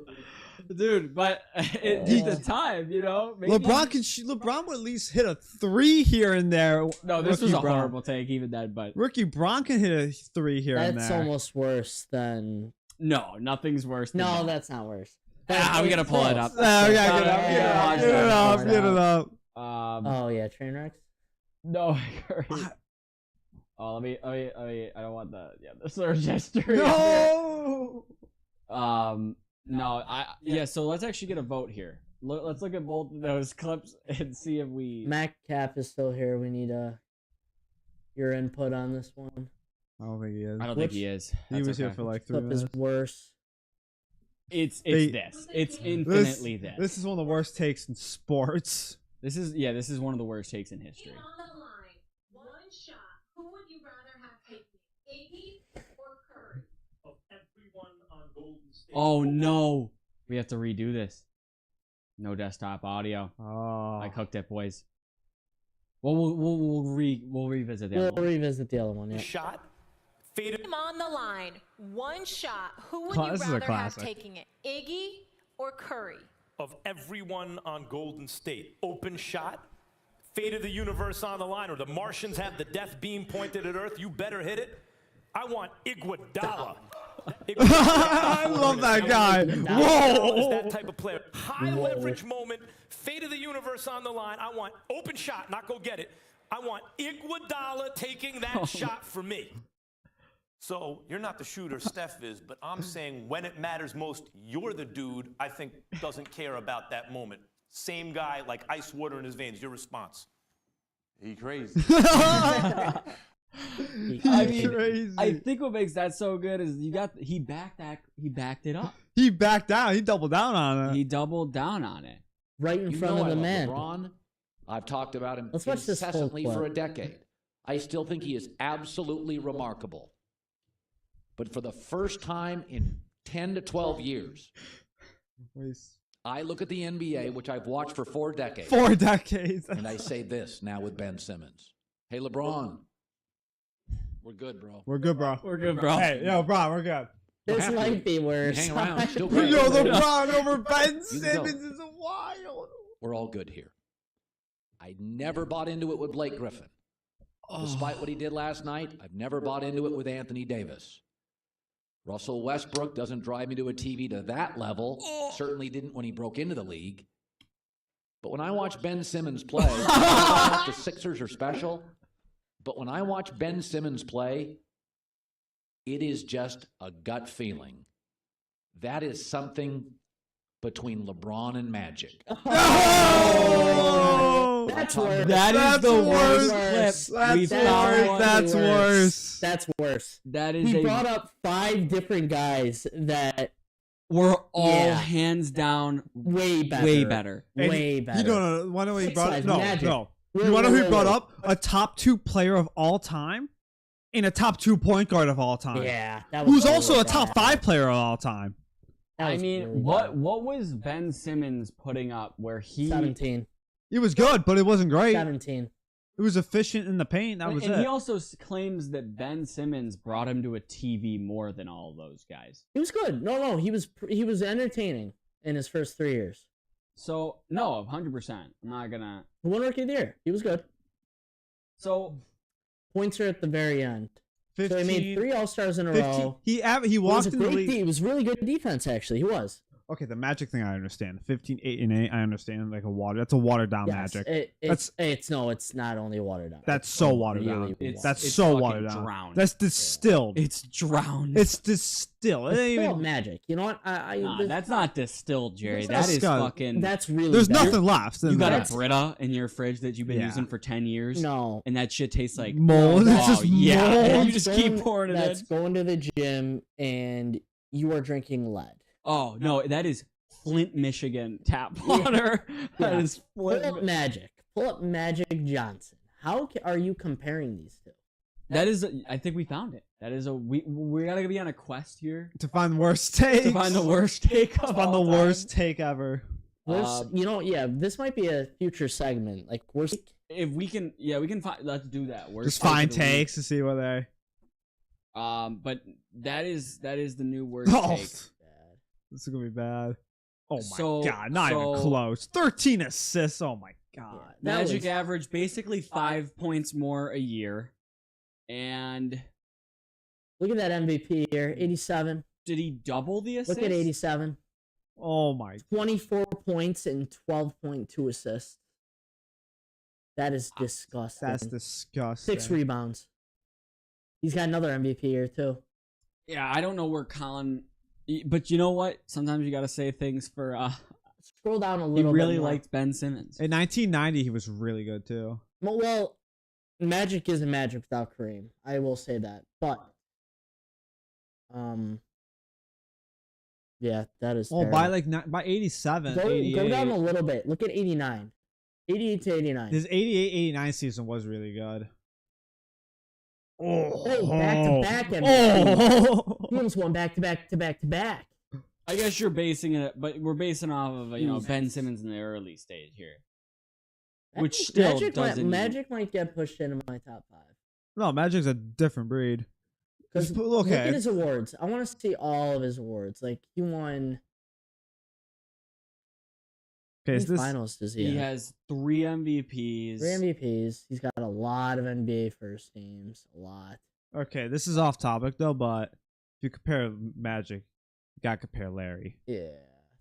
dude. But it's the time, you know. Maybe LeBron would at least hit a 3 here and there. No, this was a Bron. horrible take, even then. But Ricky Bron can hit a 3 here and That's there. almost worse than. no, nothing's worse. Than No, that. that's not worse. We gotta pull it up. We gotta get it up. Get it up. Oh yeah, train wrecks. No, oh, let me. I don't want the search history. No. No, yeah. So let's actually get a vote here. Let's look at both of those clips and see if we. Mac Cap is still here. We need your input on this one. I don't think he is. I don't think he is. He was That's here okay. for like 3 Clip minutes. is worse. It's this. It's infinitely this. This is one of the worst takes in sports. This is one of the worst takes in history. On the line, one shot. Who would you rather have taken, Iggy or Curry? Of everyone on Golden State. Oh no, we have to redo this. No desktop audio. Oh. I cooked it, boys. Well, we'll revisit the other We'll one. revisit the other one. Yeah. Shot. Faded. Him on the line, one shot. Who would Cla- you this is a rather have classic. taking it, Iggy or Curry? Of everyone on Golden State. Open shot. Fate of the universe on the line, or the Martians have the death beam pointed at Earth. You better hit it. I want Iguodala. I love that guy. Is Whoa. that type of player. High leverage moment. Fate of the universe on the line. I want open shot, not go get it. I want Iguodala taking that shot for me. So you're not the shooter Steph is, but I'm saying when it matters most, you're the dude I think doesn't care about that moment. Same guy, like ice water in his veins. Your response? He crazy. I mean, Crazy. I think what makes that so good is he backed it up. He backed out. He doubled down on it. He doubled down on it. Right in front of the man. LeBron. I've talked about him Let's watch this full incessantly clip. for a decade. I still think he is absolutely remarkable. But for the first time in 10 to 12 years, I look at the NBA, which I've watched for 4 decades, 4 decades. and I say this now with Ben Simmons. Hey, LeBron, we're good, bro. We're good, bro. We're good, bro. Hey, yo, bro, we're good. This Happy. might be You worse. hang around, still Yo, great. LeBron over Ben You can Simmons go. is wild. We're all good here. I never bought into it with Blake Griffin. Despite what he did last night, I've never bought into it with Anthony Davis. Russell Westbrook doesn't drive me to a TV to that level. Certainly didn't when he broke into the league. But when I watch Ben Simmons play, the Sixers are special. But when I watch Ben Simmons play, it is just a gut feeling. That is something between LeBron and Magic. Oh! That's worse. That's the worst worse. clip we've That's found. worse. That's worse. That's worse. That is He brought up 5 different guys that we're all Yeah. hands down way better. way better. And Way better. You don't know. Why don't we Six brought size no, Magic. no. Wait, You want to know wait, who he brought wait. up? A top 2 player of all time and a top 2 point guard of all time. Yeah. That was Who's really also a bad. top 5 player of all time. That I was mean, really what bad. was Ben Simmons putting up where he 17. It was good, but it wasn't great. 17. It was efficient in the paint. That was and it. he also claims that Ben Simmons brought him to a TV more than all those guys. He was good. No, he was entertaining in his first 3 years. So no, 100%. I'm not gonna. He won Rookie of the Year. He was good. So Points are at the very end. 15, So he made 3 All-Stars in a 15 row. He It was walked a in the great league. It was really good defense, actually. He was. Okay, the Magic thing I understand. 15, 8, and 8. I understand. Like that's a watered down Yes, Magic. it's not only watered down. That's It's so watered really down. It's- That's it's so fucking watered down. drowned. That's distilled. it's drowned. It's distilled. It ain't It's still even- Magic. You know what? Nah, that's not distilled, Jerry. That's That is disgusting. fucking. That's really There's bad. nothing left. You in got that. a Brita in your fridge that you've been Yeah. using for 10 years. No. And that shit tastes like mold. No, It's oh, just yeah. mold. And you just keep Going- pouring it That's in. going to the gym and you are drinking lead. Oh no, that is Flint, Michigan tap water. That Yeah. is Pull Flint. up Magic. Pull up Magic Johnson. How are you comparing these two? That is. I think we found it. That is a. We gotta be on a quest here To find the worst take. to find the worst take. To Of find the all worst time. take ever. This might be a future segment. Like worst. If we can, yeah, we can find. Let's do that. Worst Just take find of the week. takes to see what they. But that is the new worst Oh, take. this is gonna be bad. Oh my So- god, not so- even close. 13 assists. Oh my god. That Magic was- averaged basically 5 points more a year. And Look at that MVP here, 87. did he double the assists? Look at 87. Oh my. 24 points and 12.2 assists. That is disgusting. That's disgusting. 6 rebounds. He's got another MVP here too. Yeah, I don't know where Colin... But you know what? Sometimes you got to say things for... Scroll down a he little really bit more. liked Ben Simmons. In 1990, he was really good too. Well, Magic isn't Magic without Kareem. I will say that. But, yeah, that is Oh, terrible. by 87, Go 88. down a little bit. Look at 89. 88 to 89. His 88-89 season was really good. Oh, back-to-back MVP. Oh. He almost won back-to-back. I guess you're basing it, but we're basing off of Ben Simmons in the early stage here, which still doesn't. Magic might get pushed into my top 5. No, Magic's a different breed. Because Okay. look at his awards. I want to see all of his awards. Like he won. Okay, How is many this finals does he He have? has 3 MVPs. 3 MVPs. He's got a lot of NBA first teams. A lot. okay? This is off topic though, but if you compare Magic, you gotta compare Larry. Yeah,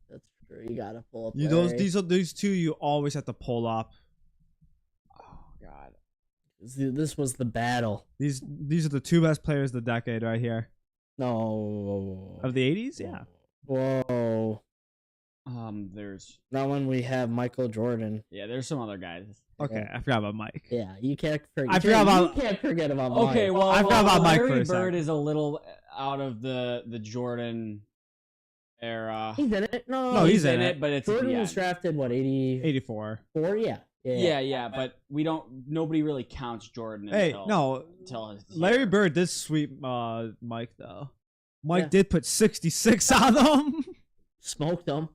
that's true. You gotta pull up. You Larry. these two you always have to pull up. Oh God. This was the battle. These are the 2 best players of the decade right here. No. Of the 80s, yeah. Whoa. There's Not when we have Michael Jordan. there's some other guys. Okay, I forgot about Mike. Yeah, you can't forget. I forgot about- You can't forget about Okay, Mike. well, I forgot about Mike for Larry a second. Bird is a little out of the Jordan era. He's in it. No, No, he's in it. but it's at Jordan the was end. drafted what 84? 84. Yeah. Yeah, but nobody really counts Jordan Hey, until, no, until his Larry Bird did sweep Mike though. Mike Yeah. did put 66 on them. Smoked him.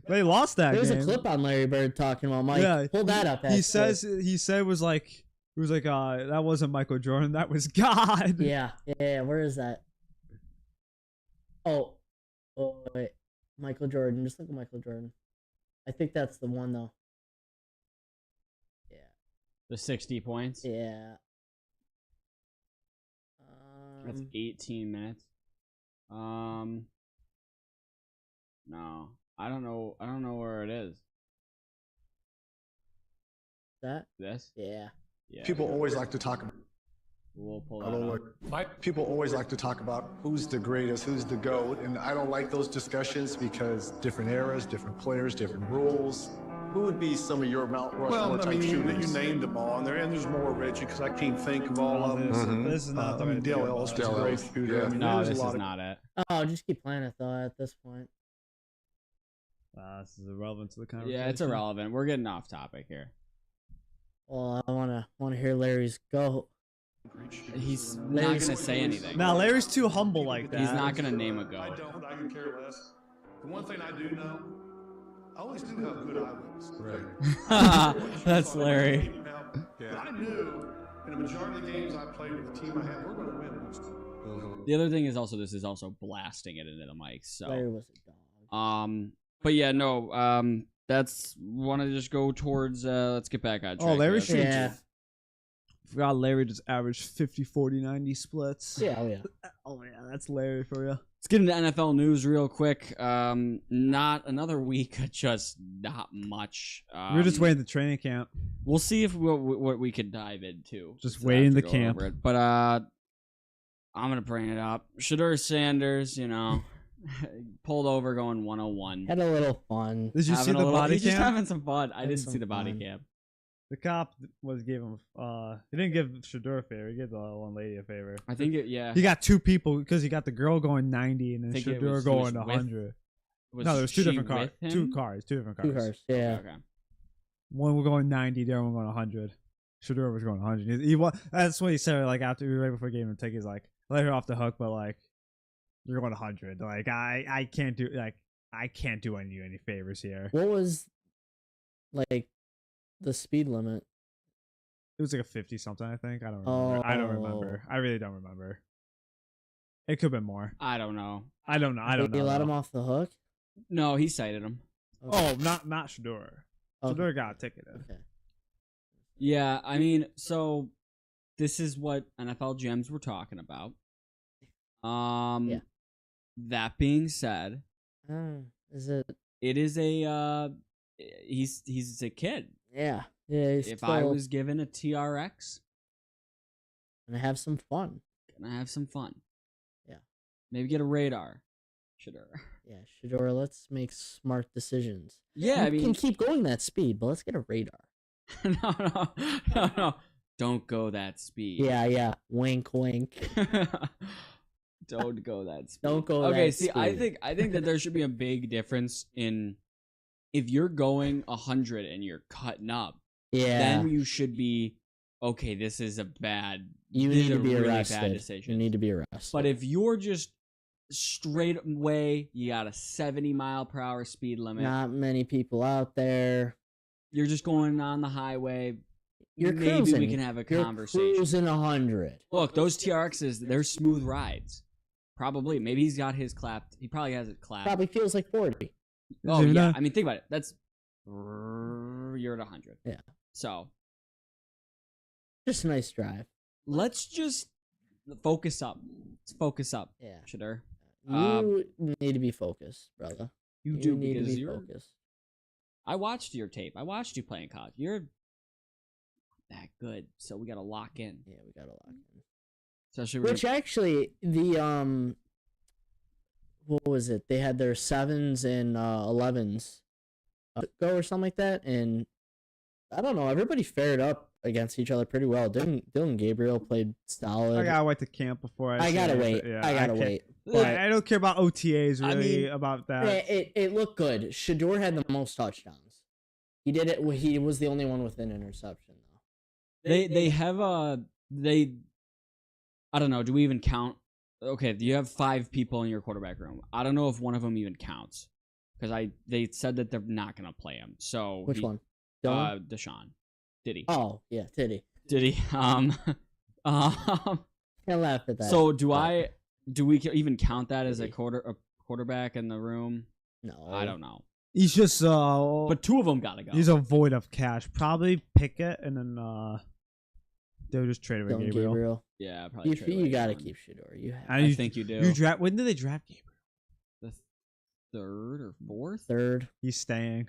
They lost that There's game. a clip on Larry Bird talking about Mike. Yeah, Pull that up. He actually. said was like that wasn't Michael Jordan, that was God. Yeah. Where is that? Oh, wait. Michael Jordan. Just look at Michael Jordan. I think that's the one though. the 60 points. Yeah. That's 18 minutes. No, I don't know. I don't know where it is. That? This? Yeah. Yeah. People always like to talk about. We'll pull I that don't up. like. People always like to talk about who's the greatest, who's the GOAT, and I don't like those discussions because different eras, different players, different rules. Who would be some of your Mount Rushmore Well, I type mean, you shooters? named them all, and there's more, Reggie, because I can't think of all of them. This is not the I mean, right Dale deal, Ellis but- was a great Ellis, shooter. yeah. I mean, No, there's this a lot is of not it. Oh, just keep playing it though at this point. This is irrelevant to the conversation. Yeah, it's irrelevant. We're getting off topic here. Well, I wanna hear Larry's go. He's not Larry's- gonna say anything. Now Larry's too humble like that. He's not gonna name a I go. don't. I can care less. The one thing I do know, I always knew how good I was. Right. That's Larry. I knew in the majority of the games I played with the team I had, we're going to win. The other thing is also this is also blasting it into the mic. Larry So, was a dog. but yeah, no. That's want to just go towards. Let's get back on track. Oh, Larry here. should Yeah. Forgot Larry just averaged 50, 40, 90 splits. Yeah. Oh yeah. Oh yeah, that's Larry for you. Let's get into NFL news real quick. Not another week, just not much. We're just waiting the training camp. We'll see if what we could dive into. Just So waiting after the going camp. over it. But I'm gonna bring it up. Shedeur Sanders, pulled over going 101. Had a little fun. Did you see the body He's just cam? having some fun. I Having didn't some see the body fun. cam. The cop gave him. He didn't give Shedeur a favor. He gave the one lady a favor. I think yeah. He got 2 people because he got the girl going 90 and then Think it Shedeur was- going he was 100. Was No, there was 2 she different cars. with 2 him? cars. 2 different Two cars. cars. Yeah. Okay. One was going 90, the other one going 100. Shedeur was going 100. That's what he said. Like after right before he gave him a ticket, he's like, let her off the hook, but like you're going 100. Like I can't do any favors here. What was like the speed limit? It was like a 50 something, I think. I don't remember. I don't remember. I really don't remember. It could have been more. I don't know. I don't know. Did you let him off the hook? No, he cited him. Oh, not Shador. Okay. Shador got a ticket in. Okay. Yeah, I mean, so this is what NFL GMs were talking about. Yeah. That being said, Is it? it is a he's a kid. Yeah. Yeah. He's If still I was given a TRX, gonna have some fun. gonna have some fun. Yeah. Maybe get a radar. Shador. Yeah, Shador. Let's make smart decisions. Yeah, I We mean, can keep going that speed, but let's get a radar. no. Don't go that speed. Yeah. Wink, wink. Don't go that speed. Don't go Okay, that see, I speed. think that there should be a big difference in if you're going 100 and you're cutting up, Yeah. then you should be okay. This is a bad. You this need is to a be really arrested. bad decision. You need to be arrested. But if you're just straight away, you got a 70-mile-per-hour speed limit. not many people out there, You're just going on the highway. you're Maybe cruising. we can have a You're conversation. cruising 100. Look, those TRXs, they're smooth rides. Probably. Maybe he's got his clapped. He probably has it clapped. Probably feels like 40. Oh, Is it yeah. not? I mean, think about it. That's. You're at 100. Yeah. So, Just a nice drive. let's just focus up. Let's focus up. Yeah. Shador. You need to be focused, brother. You do need to because be you're. focused. I watched your tape. I watched you play in college. You're that good. So we got to lock in. Yeah, we gotta lock in. Especially Which actually, the what was it? They had their 7s and 11s go or something like that, and I don't know. Everybody fared up against each other pretty well. Dylan Gabriel played solid. I gotta wait to camp before I. I gotta say wait. anything. Yeah, I gotta can't- wait. I don't care about OTAs I really mean, about Yeah, that. it looked good. Shador had the most touchdowns. He did it. He was the only one with an interception, though. they have they. I don't know. Do we even count? Okay, you have 5 people in your quarterback room. I don't know if one of them even counts because they said that they're not gonna play him. So Which one? Dylan? Deshaun. Did he? Oh yeah, Titty. Did he? Can't laugh at that. So do but do we even count that as a Maybe. quarterback in the room? No, I don't know. He's just But 2 of them gotta go. he's a void of cash. Probably Pickett and then they'll just trade away Dylan Gabriel. Gabriel. Yeah, probably. You, trade away gotta Deshaun. keep Shador. You have And I you- think you do. You draft? When did they draft Gabriel? The 3rd or 4th. third. He's staying.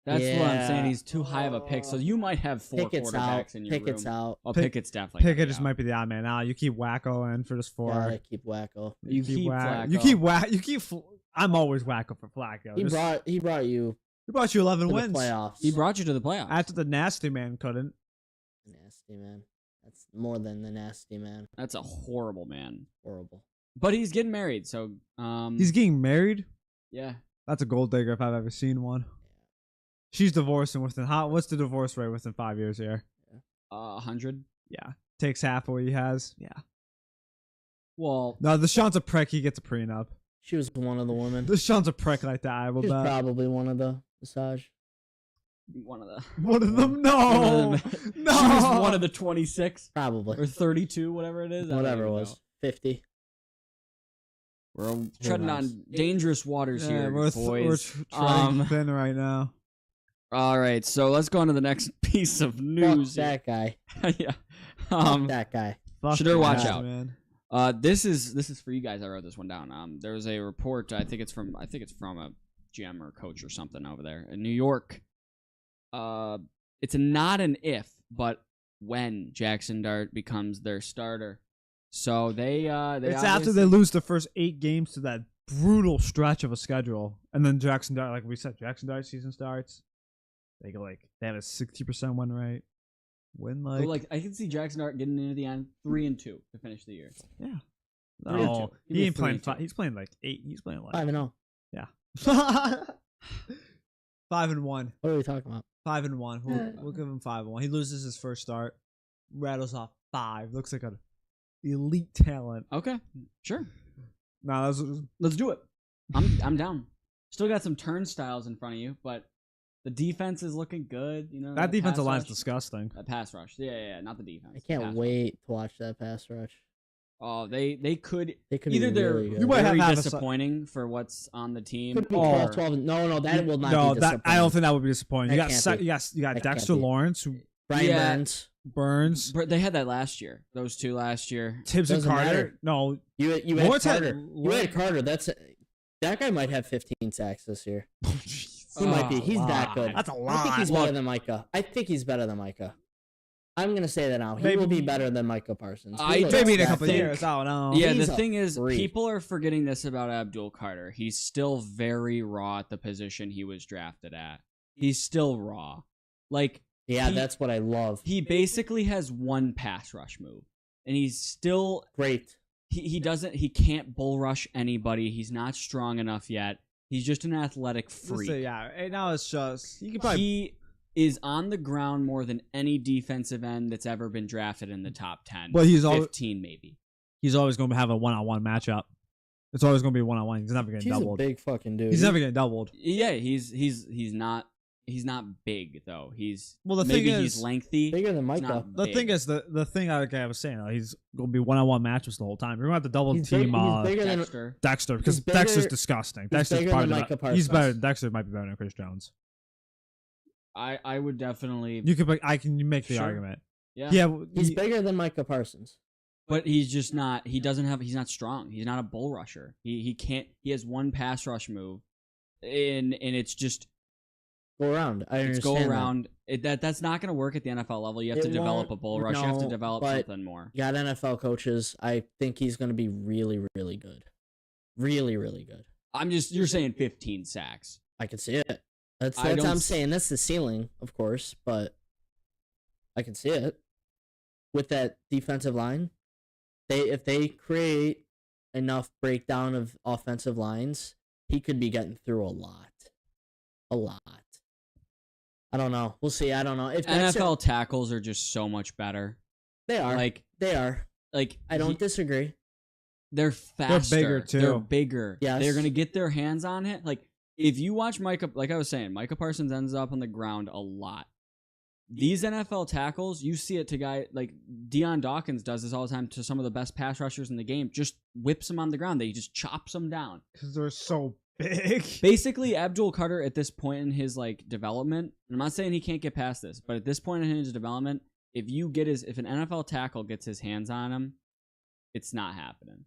That's what I'm saying. Yeah. He's too high of a pick. So you might have 4 Pickett's quarterbacks out. in your Pickett's room. out. Oh, Pick- Pickett's definitely. gotta Pickett be just out. might be the odd man out. You keep Wacko in for this 4. Gotta keep Wacko. You keep Whack- Flacco. You keep Whack. You keep. I'm always Wacko for Flacco. He brought you He brought you 11 to wins. the playoffs. He brought you to the playoffs. After the nasty man couldn't. Nasty man. That's more than the nasty man. That's a horrible man. Horrible. But he's getting married, so He's getting married. yeah. That's a gold digger if I've ever seen one. She's divorcing within what's the divorce rate within 5 years here? 100. Yeah, takes half of what he has. Yeah. Well, No, Deshaun's a prick. He gets a prenup. She was one of the women. Deshaun's a prick like that. I will She's bet. probably one of the massage. one of the One of them. No. One of them. No. She was one of the 26 Probably. or 32, whatever it is. I don't Whatever it even was. know. 50. We're treading on dangerous waters Yeah, here, we're boys. treading thin right now. All right, so let's go on to the next piece of Fuck news. that guy. Yeah. Fuck that guy. Fuck Shador, you watch guys, out. man. This is for you guys. I wrote this one down. There was a report. I think it's from a GM or coach or something over there in New York. It's not an if, but when Jackson Dart becomes their starter. So they It's after obviously- they lose the first 8 games to that brutal stretch of a schedule, and then Jackson Dart, like we said, Jackson Dart season starts. They go they have a 60% win rate. Win Well, I can see Jackson Dart getting into the end 3-2 to finish the year. yeah. 3-2. No, He'd he be ain't playing 3-2. 5. He's playing 8. He's playing 5-0. yeah. 5-1. What are we talking about? 5-1. We'll give him 5-1. He loses his first start, rattles off 5. Looks like an elite talent. Okay, sure. No, that's Let's do it. I'm down. Still got some turnstiles in front of you, but the defense is looking good. You know that defensive pass line's rush. disgusting. That pass rush. Yeah, not the defense. I can't Pass rush. wait to watch that pass rush. Oh, they could They could either be they're really good. You might have very half a disappointing for what's on the team. Could be Oh. 12. No, that will not no, be that disappointing. I don't think that would be disappointing. That can't be. You got That can't Dexter be. Lawrence, Brian Yeah. Burns. Burns, They had that last year. Those two last year. Tibbs and Doesn't Carter. matter. No, You had Lawrence had- Carter. You had Carter. That guy might have 15 sacks this year. He might be. He's that good. That's a I think lot. he's better than Micah. I'm gonna say that now. He will be better than Micah Parsons. I looks maybe in a that couple of good. years. I don't know. Yeah, He's the a thing is, freak. people are forgetting this about Abdul Carter. He's still very raw at the position he was drafted at. He's still raw. Like, Yeah, he- that's what I love. he basically has one pass rush move, and he's still Great. he can't bull rush anybody. He's not strong enough yet. He's just an athletic freak. Yeah, and now it's just you can probably. He is on the ground more than any defensive end that's ever been drafted in the top 10. But he's 15 maybe. He's always going to have a one-on-one matchup. It's always going to be one-on-one. He's never getting He's doubled. a big fucking dude. He's never getting doubled. Yeah, he's not big though. Well, the maybe thing he's is- lengthy. bigger than He's Micah. not The big. thing is, the thing I was saying, he's going to be one-on-one matchups the whole time. You're going to have to double He's team bigger than Dexter. Dexter because he's bigger- Dexter's disgusting. Dexter's bigger part than of Micah the, He's Parsons. better. Dexter might be better than Chris Jones. I would definitely. You could. I can make the Sure. argument. Yeah. Yeah, He's bigger than Micah Parsons. But he's just not. He's not strong. He's not a bull rusher. He can't. He has one pass rush move, and it's just Go around. I it's understand. go around. That's not going to work at the NFL level. You have to It develop a won't- bull rush. You have to no, develop but- something more. You got NFL coaches. I think he's going to be really, really good. Really, really good. You're saying 15 sacks. I can see it. That's I what don't I'm s- saying. That's the ceiling, of course, but I can see it with that defensive line. If they create enough breakdown of offensive lines, he could be getting through a lot. I don't know. We'll see. I don't know if that's NFL tackles are just so much better. They are. They are. Like I don't disagree. They're faster. bigger, too. They're bigger. Yes. They're gonna get their hands on it. Like if you watch Micah, like I was saying, Micah Parsons ends up on the ground a lot. These NFL tackles, you see it to guy like Deion Dawkins does this all the time to some of the best pass rushers in the game. Just whips them on the ground. They just chops them down. because they're so big. Basically, Abdul Carter at this point in his like development, and I'm not saying he can't get past this, but at this point in his development, if an NFL tackle gets his hands on him, it's not happening.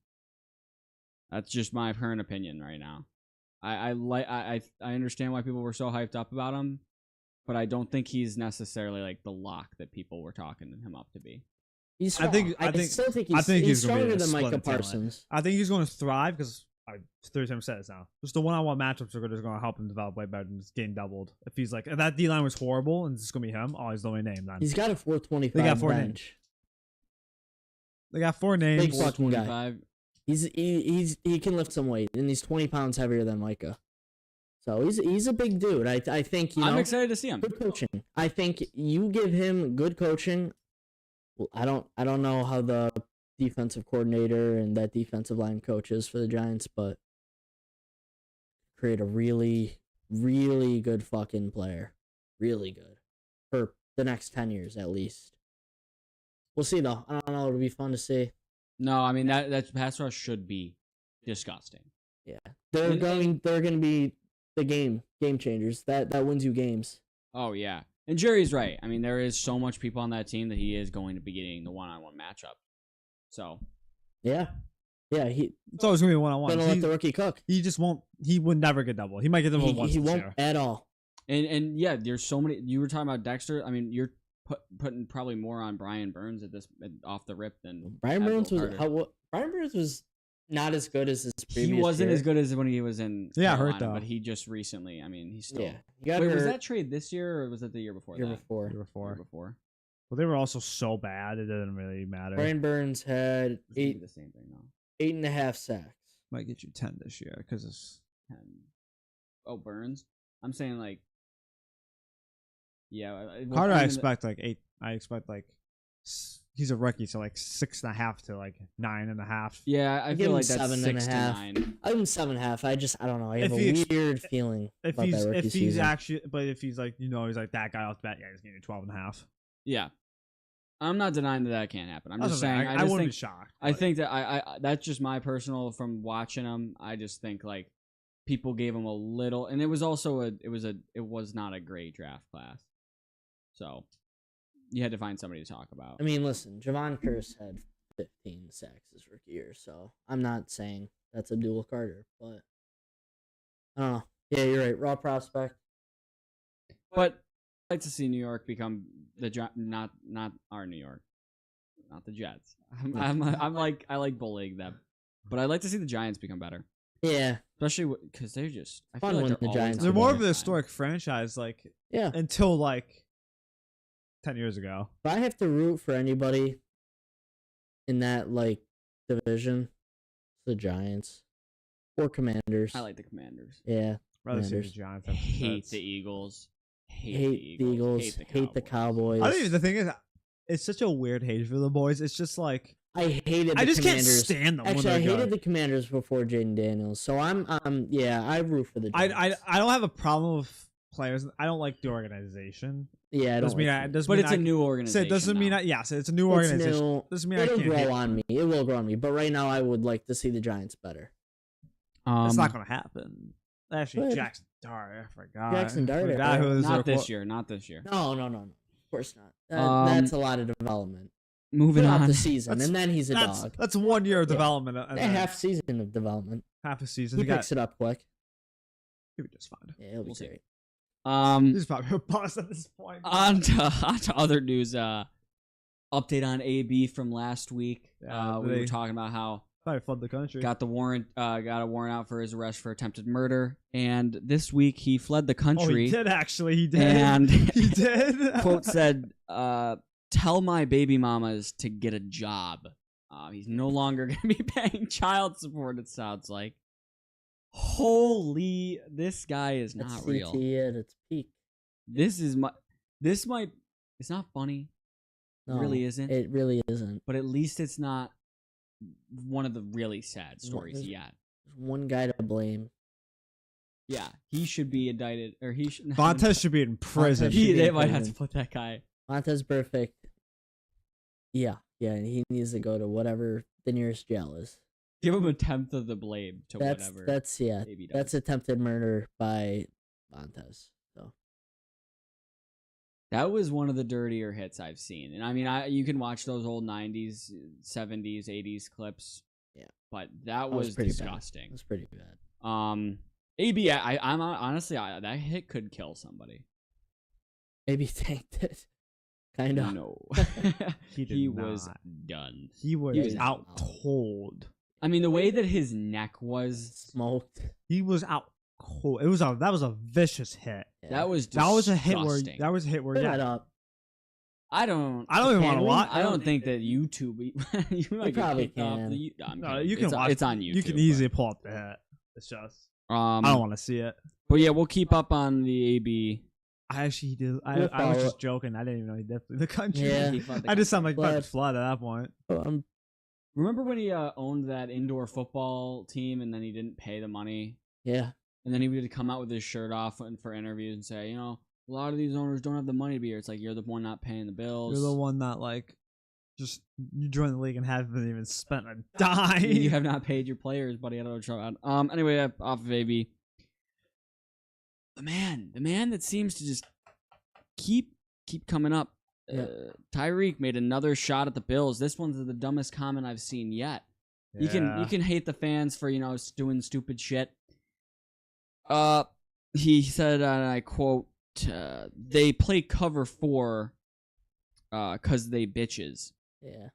That's just my current opinion right now. I understand why people were so hyped up about him, but I don't think he's necessarily like the lock that people were talking him up to be. He's I think- strong. I think- still think I think he's he's gonna be stronger a than splendid Micah talent. Parsons. I think he's going to thrive because third time I said this now. Just the one-on-one matchups are just going to help him develop way better than just getting doubled. If he's like, if that D line was horrible and it's just going to be him, oh, he's the only name then. He's got a 425 They got four bench. They got four names. Big fucking guy. 425. He can lift some weight, and he's 20 pounds heavier than Micah. So he's a big dude. I think I'm excited to see him. good coaching. I think you give him good coaching. Well, I don't know how the defensive coordinator and that defensive line coach is for the Giants, but create a really, really good fucking player. Really good. For the next 10 years at least. We'll see though. I don't know. It'll be fun to see. No, I mean that pass rush should be disgusting. Yeah. They're going to be the game changers. That wins you games. Oh yeah, and Jerry's right. I mean, there is so much people on that team that he is going to be getting the one-on-one matchup. So Yeah. Yeah, It's always going to be one-on-one. gonna let the rookie cook. He just won't. He would never get doubled. He might get doubled once He this won't year. at all. and yeah, there's so many. You were talking about Dexter. I mean, you're putting probably more on Brian Burns off the rip than Brian Abdul Burns was Carter. Brian Burns was not as good as his previous He wasn't year. as good as when he was in Yeah, hurt, Carolina, though. but he just recently. I mean, he's still. Yeah, he got Wait, hurt was that trade this year or was it the year before? year that? before. Year before. Year before. Well, they were also so bad it didn't really matter. Brian Burns had It's gonna be the same thing now. 8.5 sacks. Might get you 10 this year because it's 10. Oh, Burns. I'm saying like. Yeah. Carter. I expect like 8. I expect like he's a rookie, so like 6.5 to like 9.5. Yeah, I give feel him like that's 6 to 7.5. 9. I give him 7.5. I don't know. I have If a he weird feeling If about he's that rookie if he's season. actually, but if he's like he's like that guy off the bat, yeah, he's getting 12.5. Yeah. I'm not denying that can't happen. I'm That's just what I'm saying. saying. I wouldn't be shocked. I think that I that's just my personal from watching them. I just think like people gave him a little, and it was also it was not a great draft class, so you had to find somebody to talk about. I mean, listen, Javon Curse had 15 sacks his rookie year, so I'm not saying that's Abdul Carter, but I don't know. Yeah, you're right. Raw prospect. But I'd like to see New York become not our New York, not the Jets. I like bullying them, but I'd like to see the Giants become better. Yeah, especially because they're just. I Fun feel when like the Giants They're are more better. of a historic franchise, like until like 10 years ago. If I have to root for anybody in that like division, it's the Giants or Commanders. I like the Commanders. Yeah, Rather see the Commanders. Giants. I hate the Eagles. Hate the Eagles. Hate the Cowboys. I don't even. The thing is, it's such a weird hate for the boys. It's just like I hated. I the just can't Commanders. stand them. Actually, when I they're hated good. the Commanders before Jaden Daniels. So yeah, I root for the Giants. I don't have a problem with players. I don't like the organization. Yeah, I don't doesn't mean like I. it. Doesn't But mean it's a I- new organization. It doesn't mean now. yes, it's a new It's organization. new. Doesn't mean It'll I can't. grow hate on me. It will grow on me. But right now, I would like to see the Giants better. It's not going to happen. Actually, Good. Jackson Dart. I forgot. Jackson Dart, I forgot yeah. who was Not their this year. Not this year. No. Of course not. That's a lot of development. Moving Throughout on. the season, and then he's a dog. That's 1 year of Yeah. development. And A then half season of development. half a season. He He got picks it up quick. he'll be just fine. Yeah, it'll be We'll see. great. He's probably a boss at this point. On to other news. Update on AB from last week. Yeah, We were talking about how Probably flood the country. got a warrant out for his arrest for attempted murder, and this week he fled the Oh, country. he did actually. He did. And he did. quote said, "Tell my baby mamas to get a job." He's no longer going to be paying child support. It sounds like. Holy, this guy is That's not CT real. at its peak. This might. It's not funny. No, It really isn't. It really isn't. But at least it's not one of the really sad stories there's- yet. There's one guy to blame. Yeah, he should be indicted, or he should. Montez should be in prison. Montez should be They in might have to prison. put that guy. Montez Perfect. Yeah, and he needs to go to whatever the nearest jail is. Give him a tenth of the blame to whatever. That's AB does. that's attempted murder by Montez. So That was one of the dirtier hits I've seen, and I mean, you can watch those old '90s, '70s, '80s clips. Yeah, but that was pretty disgusting. Bad. That's pretty bad. AB, I'm honestly, that hit could kill somebody. Maybe tanked it. Kind of. No, He did he was not. done. He was He was out out. cold. I mean, the way that his neck was, Smoked. He was out cold. That was a vicious hit. Yeah. that was That was a hit where disgusting. Put Put yeah. that up. I don't even want to watch. I don't think that YouTube. You might get probably kicked off can. the. I'm No, kidding. you can watch. It's on YouTube. You can easily pull up the hit. It's just But, I don't want to see it. But yeah, we'll keep up on the AB. I actually did. We'll I was follow just it. joking. I didn't even know he did flee the country. Yeah. I just sound like Glad. fucking flood at that point. Remember when he owned that indoor football team and then he didn't pay the money? Yeah. And then he would come out with his shirt off for interviews and say, a lot of these owners don't have the money to be here. It's like, you're the one not paying the bills. You're the one that like just you joined the league and haven't even spent a dime. You have not paid your players, buddy. I don't know. Anyway, off of AB. The man that seems to just keep coming up. Yeah. Tyreek made another shot at the Bills. This one's the dumbest comment I've seen yet. You can hate the fans for doing stupid shit. He said, and I quote, "They play cover 4, cause they bitches." Yeah.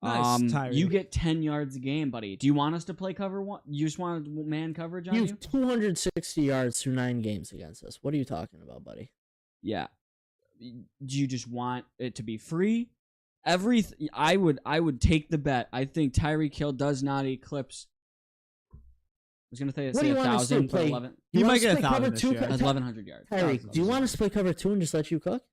Nice, Tyreek. You get 10 yards a game, buddy. Do you want us to play cover 1? You just want man coverage on You you? have 260 yards through 9 games against us. What are you talking about, buddy? Yeah. Do you just want it to be free? I would take the bet. I think Tyreek Hill does not eclipse. I was gonna say What do you want us to 1,000, but play? 11. He You want might us to get play 1,000 cover this 2? year. 1,100 yards. Tyreek, do you want us to play cover 2 and just let you cook?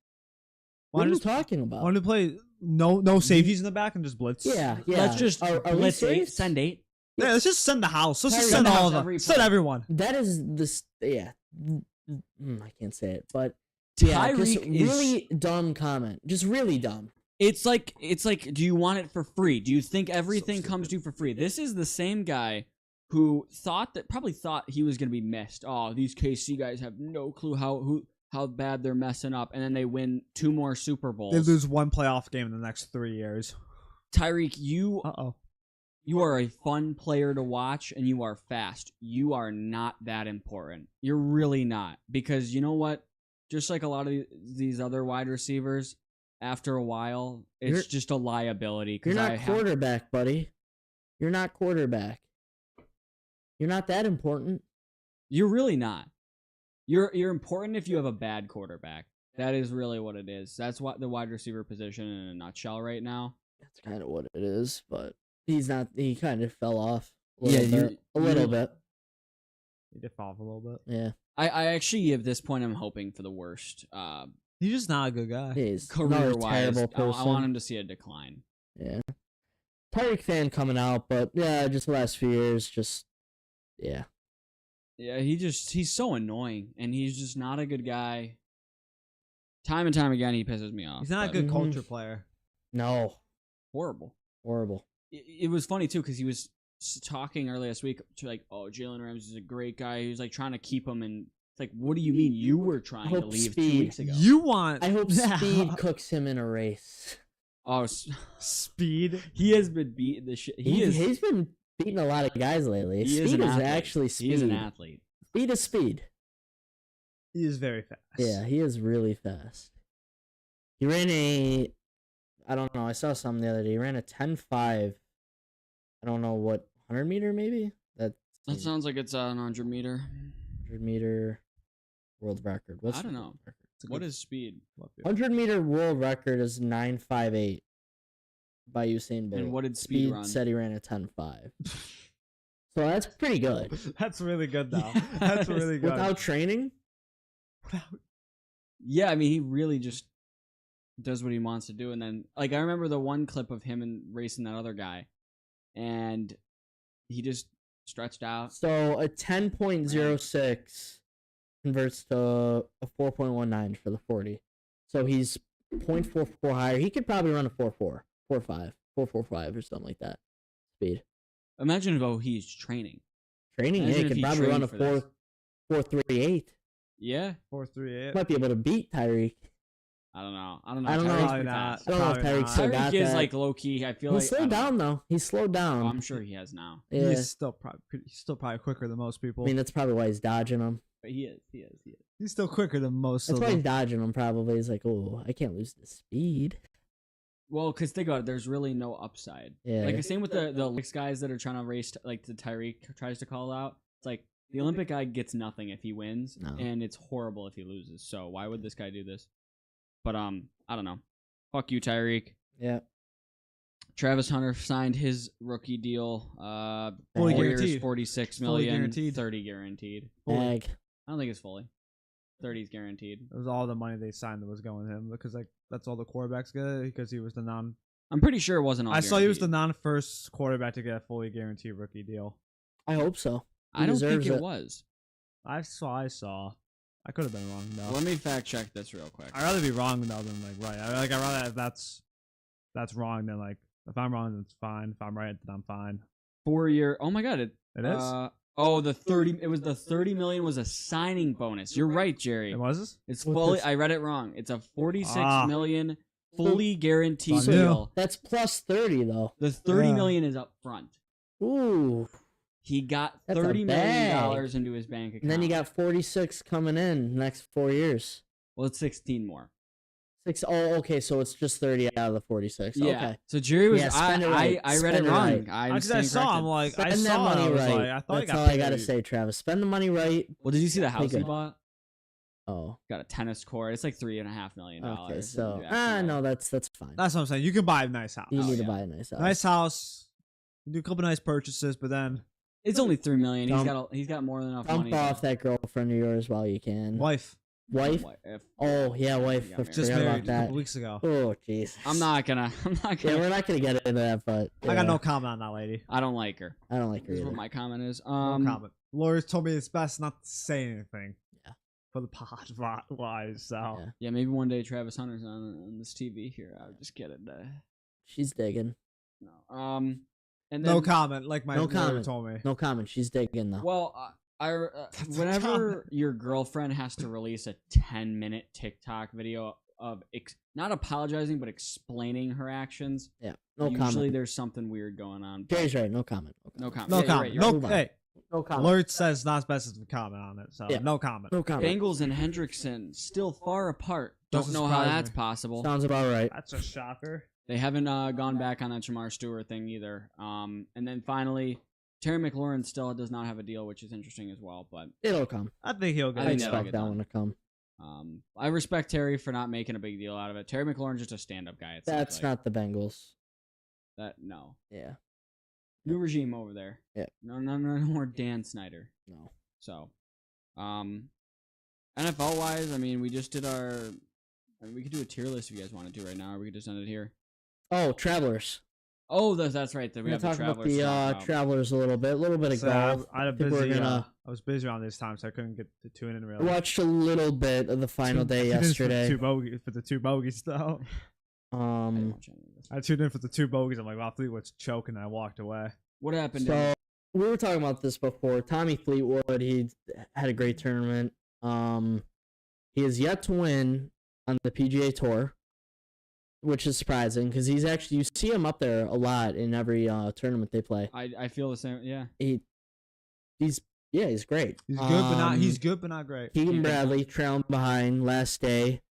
What are you talking about? Want to play no safeties in the back and just blitz? Yeah. Let's just Are we blitz 8, serious? send 8. Yeah, let's just send the house. Let's just Tyreek, send send all of every them. Send play. everyone. That is this. Yeah. I can't say it, but yeah, just Tyreek is really dumb comment. Just really dumb. It's like, do you want it for free? Do you think everything comes to you for free? This is the same guy who probably thought he was gonna be missed. Oh, these KC guys have no clue how bad they're messing up, and then they win 2 more Super Bowls. They lose 1 playoff game in the next 3 years. Tyreek, you Uh-oh. are a fun player to watch, and you are fast. You are not that important. You're really not, because you know what? Just like a lot of these other wide receivers, after a while, it's just a liability. You're not quarterback, buddy. You're not quarterback. You're not that important. You're really not. You're important if you have a bad quarterback. That is really what it is. That's what the wide receiver position in a nutshell right now. That's kind of what it is, but he's not. He kind of fell off. A bit. little bit. He did fall off a little bit. Yeah. I actually, at this point, I'm hoping for the worst. He's just not a good guy. He's Career-wise, terrible person. I want him to see a decline. Yeah. Tyreek fan coming out, but yeah, just the last few years, yeah. Yeah, he's so annoying, and he's just not a good guy. Time and time again, he pisses me off. He's not a good culture player. No. Horrible. It was funny, too, because he was talking earlier this week to, like, oh, Jalen Ramsey's a great guy. He was, like, trying to keep him, and it's like, what do you mean? You were trying to leave 2 weeks ago. I hope Speed cooks him in a race. Oh, Speed? He has been beating the shit. He's been beating a lot of guys lately. Speed is actually Speed. He is an athlete. Speed is Speed. He is very fast. Yeah, he is really fast. He ran I don't know, I saw something the other day. He ran a 10.5. I don't know what, 100 meter maybe? That sounds like it's an 100 meter. 100 meter world record. I don't know. What is speed? 100 meter world record is 9.58 by Usain Bolt. And what did speed run? Said he ran a 10.5. So that's pretty good. That's really good, though. That's really good. Without training? Yeah, I mean, he really just does what he wants to do. And then, like, I remember the one clip of him and racing that other guy, and he just stretched out. So a 10.06 converts to a 4.19 for the 40. So he's 0.44 higher. He could probably run a 4.4, 4.5, 4.45 or something like that. Speed. Imagine if he's training. Yeah, he could probably run a 4.38. Yeah, 4.38. Might be able to beat Tyreek. I don't know. I don't know if Tyreek still got Tyreek is that. like low key. I feel like He's slowed down though. He's slowed down. Oh, I'm sure he has now. Yeah. He's still probably quicker than most people. I mean, that's probably why he's dodging him. But he is. He's still quicker than most. That's why he's dodging him. Probably he's like, oh, I can't lose the speed. Well, because think about it, there's really no upside. Yeah. Like the same with the Olympics guys that are trying to race, like the Tyreek tries to call out. It's like the Olympic guy gets nothing if he wins, and it's horrible if he loses. So why would this guy do this? But I don't know. Fuck you, Tyreek. Yeah. Travis Hunter signed his rookie deal. Fully 4 guaranteed. years, 46 Fully million, guaranteed. 30 guaranteed. Bag. I don't think it's fully. 30 is guaranteed. It was all the money they signed that was going to him because like that's all the quarterbacks get because he was the non. I'm pretty sure it wasn't all I saw he was the guaranteed. non-first quarterback to get a fully guaranteed rookie deal. I hope so. He I don't think deserves it it. was. I saw. I could have been wrong though. Let me fact check this real quick. I'd rather be wrong though than like right. I'd rather if that's wrong than like if I'm wrong then it's fine. If I'm right then I'm fine. 4 year. Oh my god! It is. The 30. It was the 30 million was a signing bonus. You're right, Jerry. It was. It's What's fully. this? I read it wrong. It's a 46 Ah. million fully guaranteed So deal. That's plus 30 though. The 30 Yeah. million is up front. Ooh. He got That's a $30 million bag. into his bank account. And then you got 46 coming in next 4 years. well, it's 16 more. Okay, so it's just 30 out of the 46. Yeah. Okay. So Jerry was. Yeah, spend it right. I read Spend it it wrong. right. I Because I saw. I'm like I Spend that saw. money I was right. like, I thought That's he got all I paid. gotta say, Travis. Spend the money right. Well, did you see the house he good. bought? Oh. Got a tennis court. It's like $3.5 million. Okay, so Yeah, no, that's fine. That's what I'm saying. You can buy a nice house. You need yeah. to buy a nice house. Nice house. You do a couple nice purchases, but then It's only $3 million. Dump- He's got more than enough Dump money. off that girlfriend of yours while you can. wife Wife? Oh yeah, wife. Yeah, I just forgot married about a that. couple weeks ago. Oh jeez. I'm not gonna. Yeah, we're not gonna get into that, but I got yeah, no comment on that lady. I don't like her. I don't like her This is either. what my comment is. No comment. Lawyers told me it's best not to say anything. Yeah. for the pod wise. So Yeah. Yeah, maybe one day Travis Hunter's on this TV here. I'll just get it. She's digging. No. And then, no comment. Like my No lawyer comment. told me. No comment. She's digging though. Well, That's a whenever comment. your girlfriend has to release a 10-minute TikTok video of not apologizing but explaining her actions, Yeah. No usually comment. there's something weird going on. but Jerry's right. No comment. No comment. No Yeah, you're comment. right, you're No. Move on. Hey, No comment. alert says not supposed to comment on it. So Yeah. no comment. No comment. Bengals and Hendrickson still far apart. Doesn't Don't know how surprise that's me. possible. Sounds about right. That's a shocker. They haven't gone back on that Jamar Stewart thing either. And then finally, Terry McLaurin still does not have a deal, which is interesting as well. But It'll come. I think he'll I get I think it. that'll expect get that done. one to come. I respect Terry for not making a big deal out of it. Terry McLaurin's just a stand-up guy. It seems That's like. not the Bengals. that. No, Yeah. new regime over there. Yeah. No more Dan Snyder. No. So, NFL wise, I mean, we just did our. I mean, we could do a tier list if you guys wanted to right now, or we could just end it here. Oh, Travelers. Oh, that's right. We We're have gonna the talk about Travelers. the to talk about. Travelers a little bit of So golf. I had a think we're busy. gonna- I was busy around this time, so I couldn't get to tune in really. Watched a little bit of the final day Tuned in yesterday. for the two bogeys though. I didn't watch any of this. I tuned in for the two bogeys. I'm like, wow, Fleetwood's choking. And I walked away. What happened? So we were talking about this before. Tommy Fleetwood, he had a great tournament. He has yet to win on the PGA Tour, which is surprising because he's actually, you see him up there a lot in every tournament they play. I feel the same. Yeah. He's great. He's good, but not great. Keegan Bradley trailing behind last day.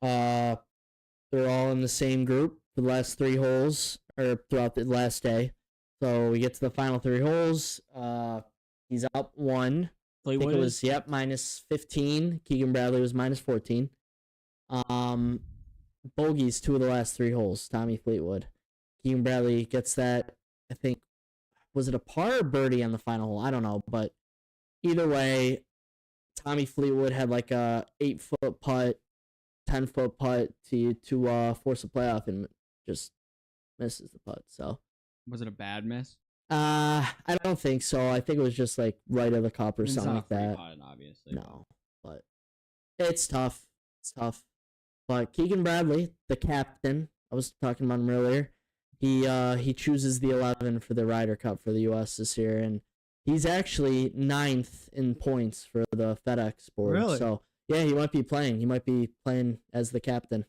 They're all in the same group for the last 3 holes, or throughout the last day. So we get to the final 3 holes. He's up 1. I think Fleetwood it was, minus 15. Keegan Bradley was minus 14. Bogeys 2 of the last 3 holes. Tommy Fleetwood. Keegan Bradley gets that, I think, was it a par or birdie on the final hole? I don't know, but either way, Tommy Fleetwood had like a 8-foot putt, 10-foot putt to force a playoff and just misses the putt. So was it a bad miss? I don't think so. I think it was just like right of the cup or It's something not like free that. putt, obviously. No, but it's tough. It's tough. But Keegan Bradley, the captain, I was talking about him earlier. He chooses the 11 for the Ryder Cup for the U.S. this year, and he's actually 9th in points for the FedEx board. Really? So yeah, he might be playing. He might be playing as the captain.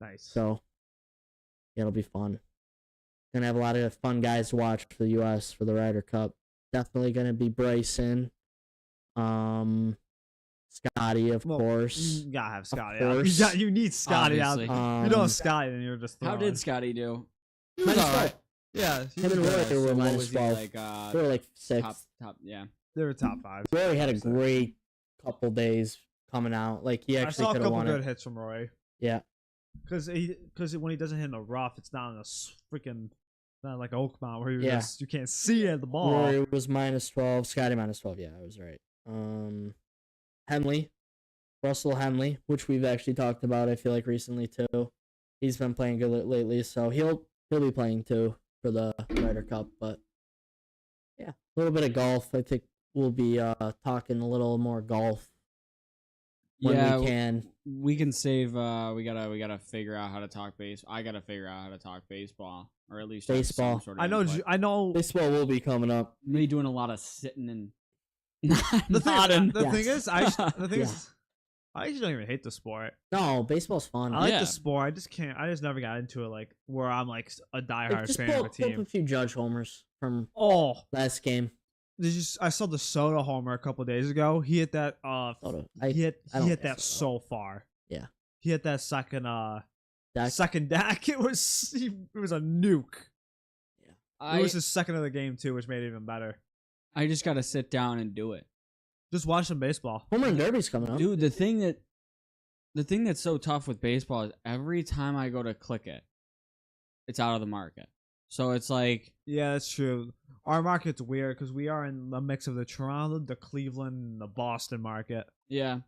Nice. So yeah, it'll be fun. Gonna have a lot of fun guys to watch for the U.S. for the Ryder Cup. Definitely gonna be Bryson, Scotty, of course. You gotta have Scotty Of out. course. You need Scotty Obviously. out. If you don't have Scotty, then you're just How throwing. did Scotty do? He was alright. Yeah, he Him and was Rory good. were what minus was he, 12. like, They were like 6th. top, yeah. They were top 5. Rory had a Top six. great couple days coming out. Like he I actually saw a could have couple won good it. hits from Roy. Yeah. Because when he doesn't hit in the rough, it's not in a freaking not like Oakmont where Yeah. you can't see at the ball. Rory was minus 12. Scotty minus 12. Yeah, I was right. Henley, Russell Henley, which we've actually talked about. I feel like recently too. He's been playing good lately, so he'll be playing too for the Ryder Cup. But yeah, a little bit of golf. I think we'll be talking a little more golf when Yeah, we can. We can save. We gotta figure out how to talk base. I gotta figure out how to talk baseball, or at least have Baseball. some sort of I know. input. I know. Baseball will be coming up. Me doing a lot of sitting and The nodding. thing Yes. is, I Yeah. actually don't even hate the sport. No, baseball's fun. I like Yeah. the sport. I just can't. I just never got into it like where I'm like a Like, diehard just fan pull of a up team. a few Judge homers from Oh, last game. I saw the Soda homer a couple days ago. He hit that. Soto. He hit I don't that think so far. Yeah. He hit that second Deck. second deck. It was a nuke. It I was his second of the game too, which made it even better. I just gotta sit down and do it, Just watch some baseball. Home Run Derby's coming up. dude. The thing that's so tough with baseball is every time I go to click it, it's out of the market. So it's like, Yeah, that's true. Our market's weird because we are in the mix of the Toronto, the Cleveland, and the Boston market. yeah.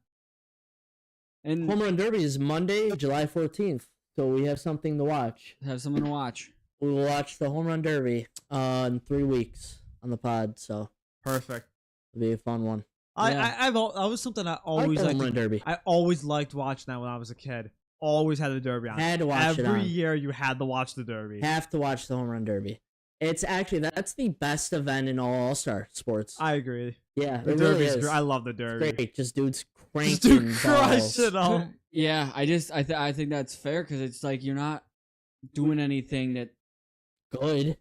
And Home Run Derby is Monday, July 14th. So we have something to watch. have someone to watch. We will watch the Home Run Derby in 3 weeks on the pod. So Perfect. it'll be a fun one. I was something I I like always the home liked. run derby. I always liked watching that when I was a kid. Always had the derby on. Had to watch it Every on. year you had to watch the derby. Have to watch the home run derby. It's actually that's the best event in all All-Star sports. I agree. Yeah, The it derby's really is. great. I love the derby. Great, just dudes cranking Just do balls. crushing them. Yeah, I think that's fair because it's like you're not doing anything that. Good.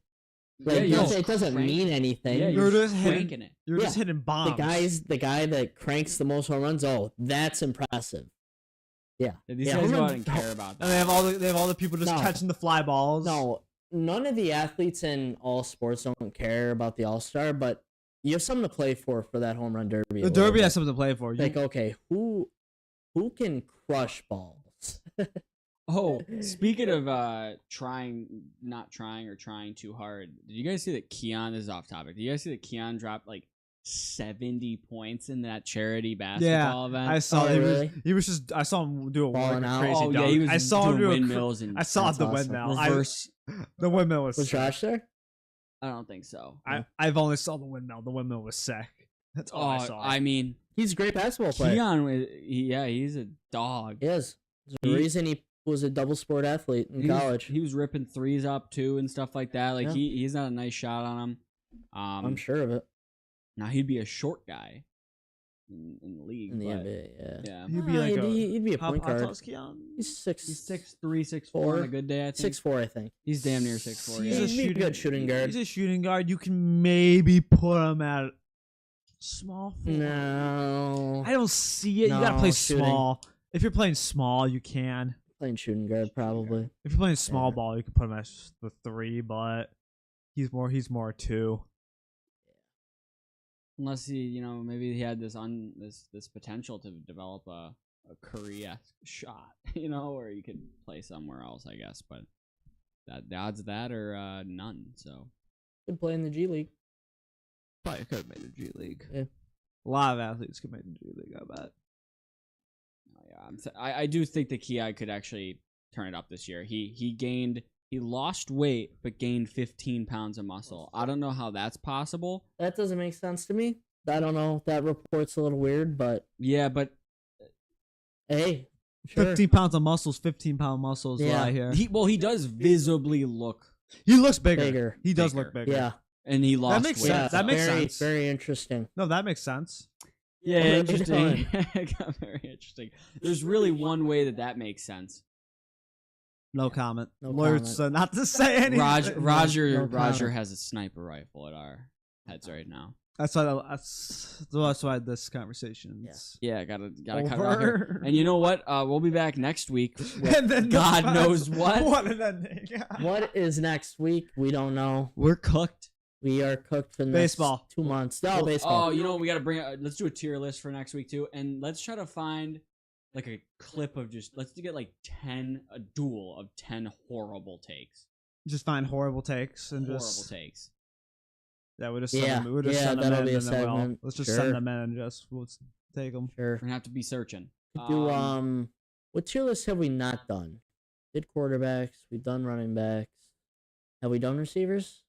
Like, Yeah, you're it just doesn't crank- mean anything. Yeah, You're you're just just hitting- cranking it. You're just Yeah. hitting bombs. the guy that cranks the most home runs. Oh, that's impressive. Yeah. Yeah, these Yeah, guys home go run- out and care about And that. they have all the people just No. catching the fly balls. No, none of the athletes in all sports don't care about the All-Star, but you have something to play for that home run derby. The derby has something to play for. Like, okay, who can crush balls? Oh, speaking of not trying or trying too hard, did you guys see that Keon, this is off topic, did you guys see that Keon dropped like 70 points in that charity basketball event? I saw Oh, he really? I saw him do a Balling like, out? crazy Oh, dunk. yeah, he was I saw him doing do windmills and I saw That's the awesome. windmill. reverse. The windmill was Was sick. Josh there? I don't think so. I've only saw the windmill. The windmill was sick. That's all I saw. I mean, He's a great basketball player. Keon, he's a dog. He is. There's a He- reason he was a double sport athlete in college. He was ripping threes up too and stuff like that. Like Yeah. he's not a nice shot on him. I'm sure of it. Now he'd be a short guy in the league. In the but, NBA, yeah. Yeah. He'd be like he'd be a how point tall guard. is Keon? He's six. He's 6'3", 6'4" on a good day. I think 6'4", I think. he's damn near 6'4". He's Yeah. a good shooting guard. He's a shooting guard. You can maybe put him at small forward. No, I don't see it. You gotta No, play shooting. small. If you're playing small, you can. playing shooting guard probably. If you're playing small Yeah. ball, you can put him at the 3, but he's more 2. Unless he, maybe he had this potential to develop a Curry-esque shot, where you could play somewhere else, I guess. But the odds of that are none. So Could play in the G League. Probably could have made the G League. Yeah. A lot of athletes could make the G League, I bet. yeah, I do think that Ki could actually turn it up this year. He lost weight but gained 15 pounds of muscle. I don't know how that's possible. That doesn't make sense to me. I don't know. That report's a little weird, but Yeah, but hey, sure. 15 pounds of muscles, 15-pound muscles. Yeah. Lie here. he does visibly look, He looks bigger. Bigger. He does Bigger. look bigger. Yeah, and he lost makes weight. sense. That makes very, sense. Very interesting. No, that makes sense. Yeah, What are you interesting. Very interesting. There's really one way that makes sense. No comment. No Lawyers comment. said not to say anything. Roger No Roger comment. has a sniper rifle at our heads right now. That's why this conversation. Yeah, gotta cut it off here. Over. And you know what? We'll be back next week. with And then God knows what. What an ending. What is next week? We don't know. We're cooked. We are cooked for the Baseball. next 2 months. No, baseball. Oh, you know what? We gotta bring. Let's do a tier list for next week too, and let's try to find like a clip of let's get like a duel of 10 horrible takes. Just find horrible takes and Horrible just takes. yeah, we'll just Yeah, send them. We'll just yeah, send them that'll in be a and then segment. let's just Sure. send them in and just we'll take them. Sure. We're gonna have to be searching. Could do what tier list have we not done? Did quarterbacks? We've done running backs. Have we done receivers?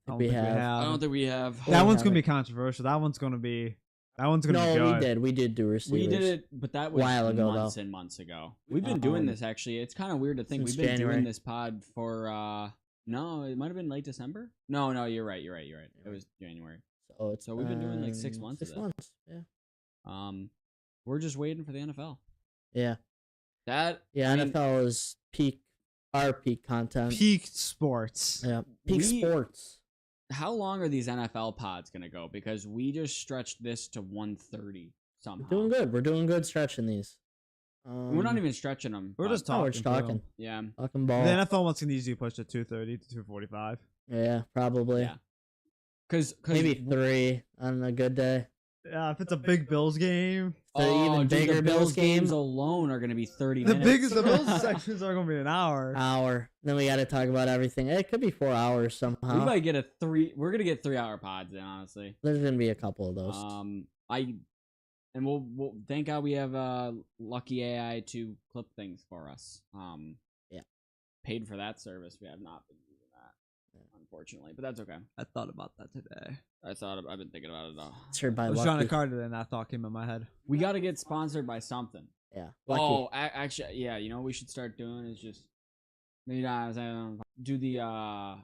I don't we think we have. I don't have. think we have. That one's gonna haven't. be controversial. That one's gonna be No, good. we did do receivers. We did it, but that was While ago, months though. and months ago. We've been doing Um, this actually. It's kind of weird to think since we've been January. doing this pod for. No, it might have been late December. No, you're right. It was January. So we've been doing like 6 months of 6 this. months. Yeah. We're just waiting for the NFL. Yeah. That Yeah. I mean, NFL is our peak content. Peak sports. Yeah. Peak We- sports. How long are these NFL pods gonna go? Because we just stretched this to 1:30 somehow. We're doing good stretching these. We're not even stretching them. We're just No, talking. we're just to them. talking. Yeah. Talking The ball. NFL wants to easily push to 2:30 to 2:45. Yeah, probably. Yeah. Because Maybe 3 on a good day. Yeah, if it's a big Bills game, The even bigger the Bills games game. alone are gonna be 30 the minutes. biggest the Bills sections are gonna be an hour. Hour. Then we got to talk about everything. It could be 4 hours We somehow. might get we're gonna get 3-hour pods then, honestly. There's gonna be a couple of those. We'll thank God we have Lucky AI to clip things for us. Yeah. Paid for that service. We have not been using that. unfortunately, but that's okay. I thought about that today. I've been thinking about it all. It's heard by I was trying to Lucky. card it and that thought came in my head. We got to get sponsored by something. Yeah. Lucky. Oh, actually, yeah. You know what we should start doing is just maybe not do the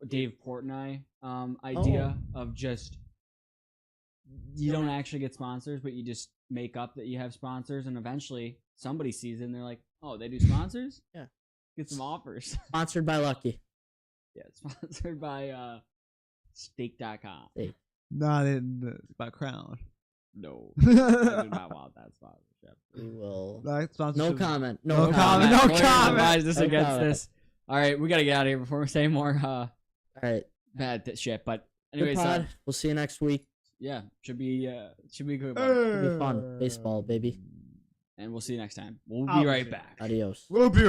Dave Portnoy idea of just you don't actually get sponsors, but you just make up that you have sponsors, and eventually somebody sees it and they're like, "Oh, they do sponsors? Yeah. Get some offers." Sponsored by Lucky. Yeah, sponsored by Steak.com. Steak. No, they didn't. About Crown. No, I do not want that sponsorship. We will. That No sponsorship- comment. No No comment. comment. No Lawyers comment. advise us No against comment. this. All right, we got to get out of here before we say more All right. bad shit. But Good anyways, pod. We'll see you next week. yeah, should be good. It'll be fun. Baseball, baby. And we'll see you next time. We'll I'll be right see. back. Adios. We'll be right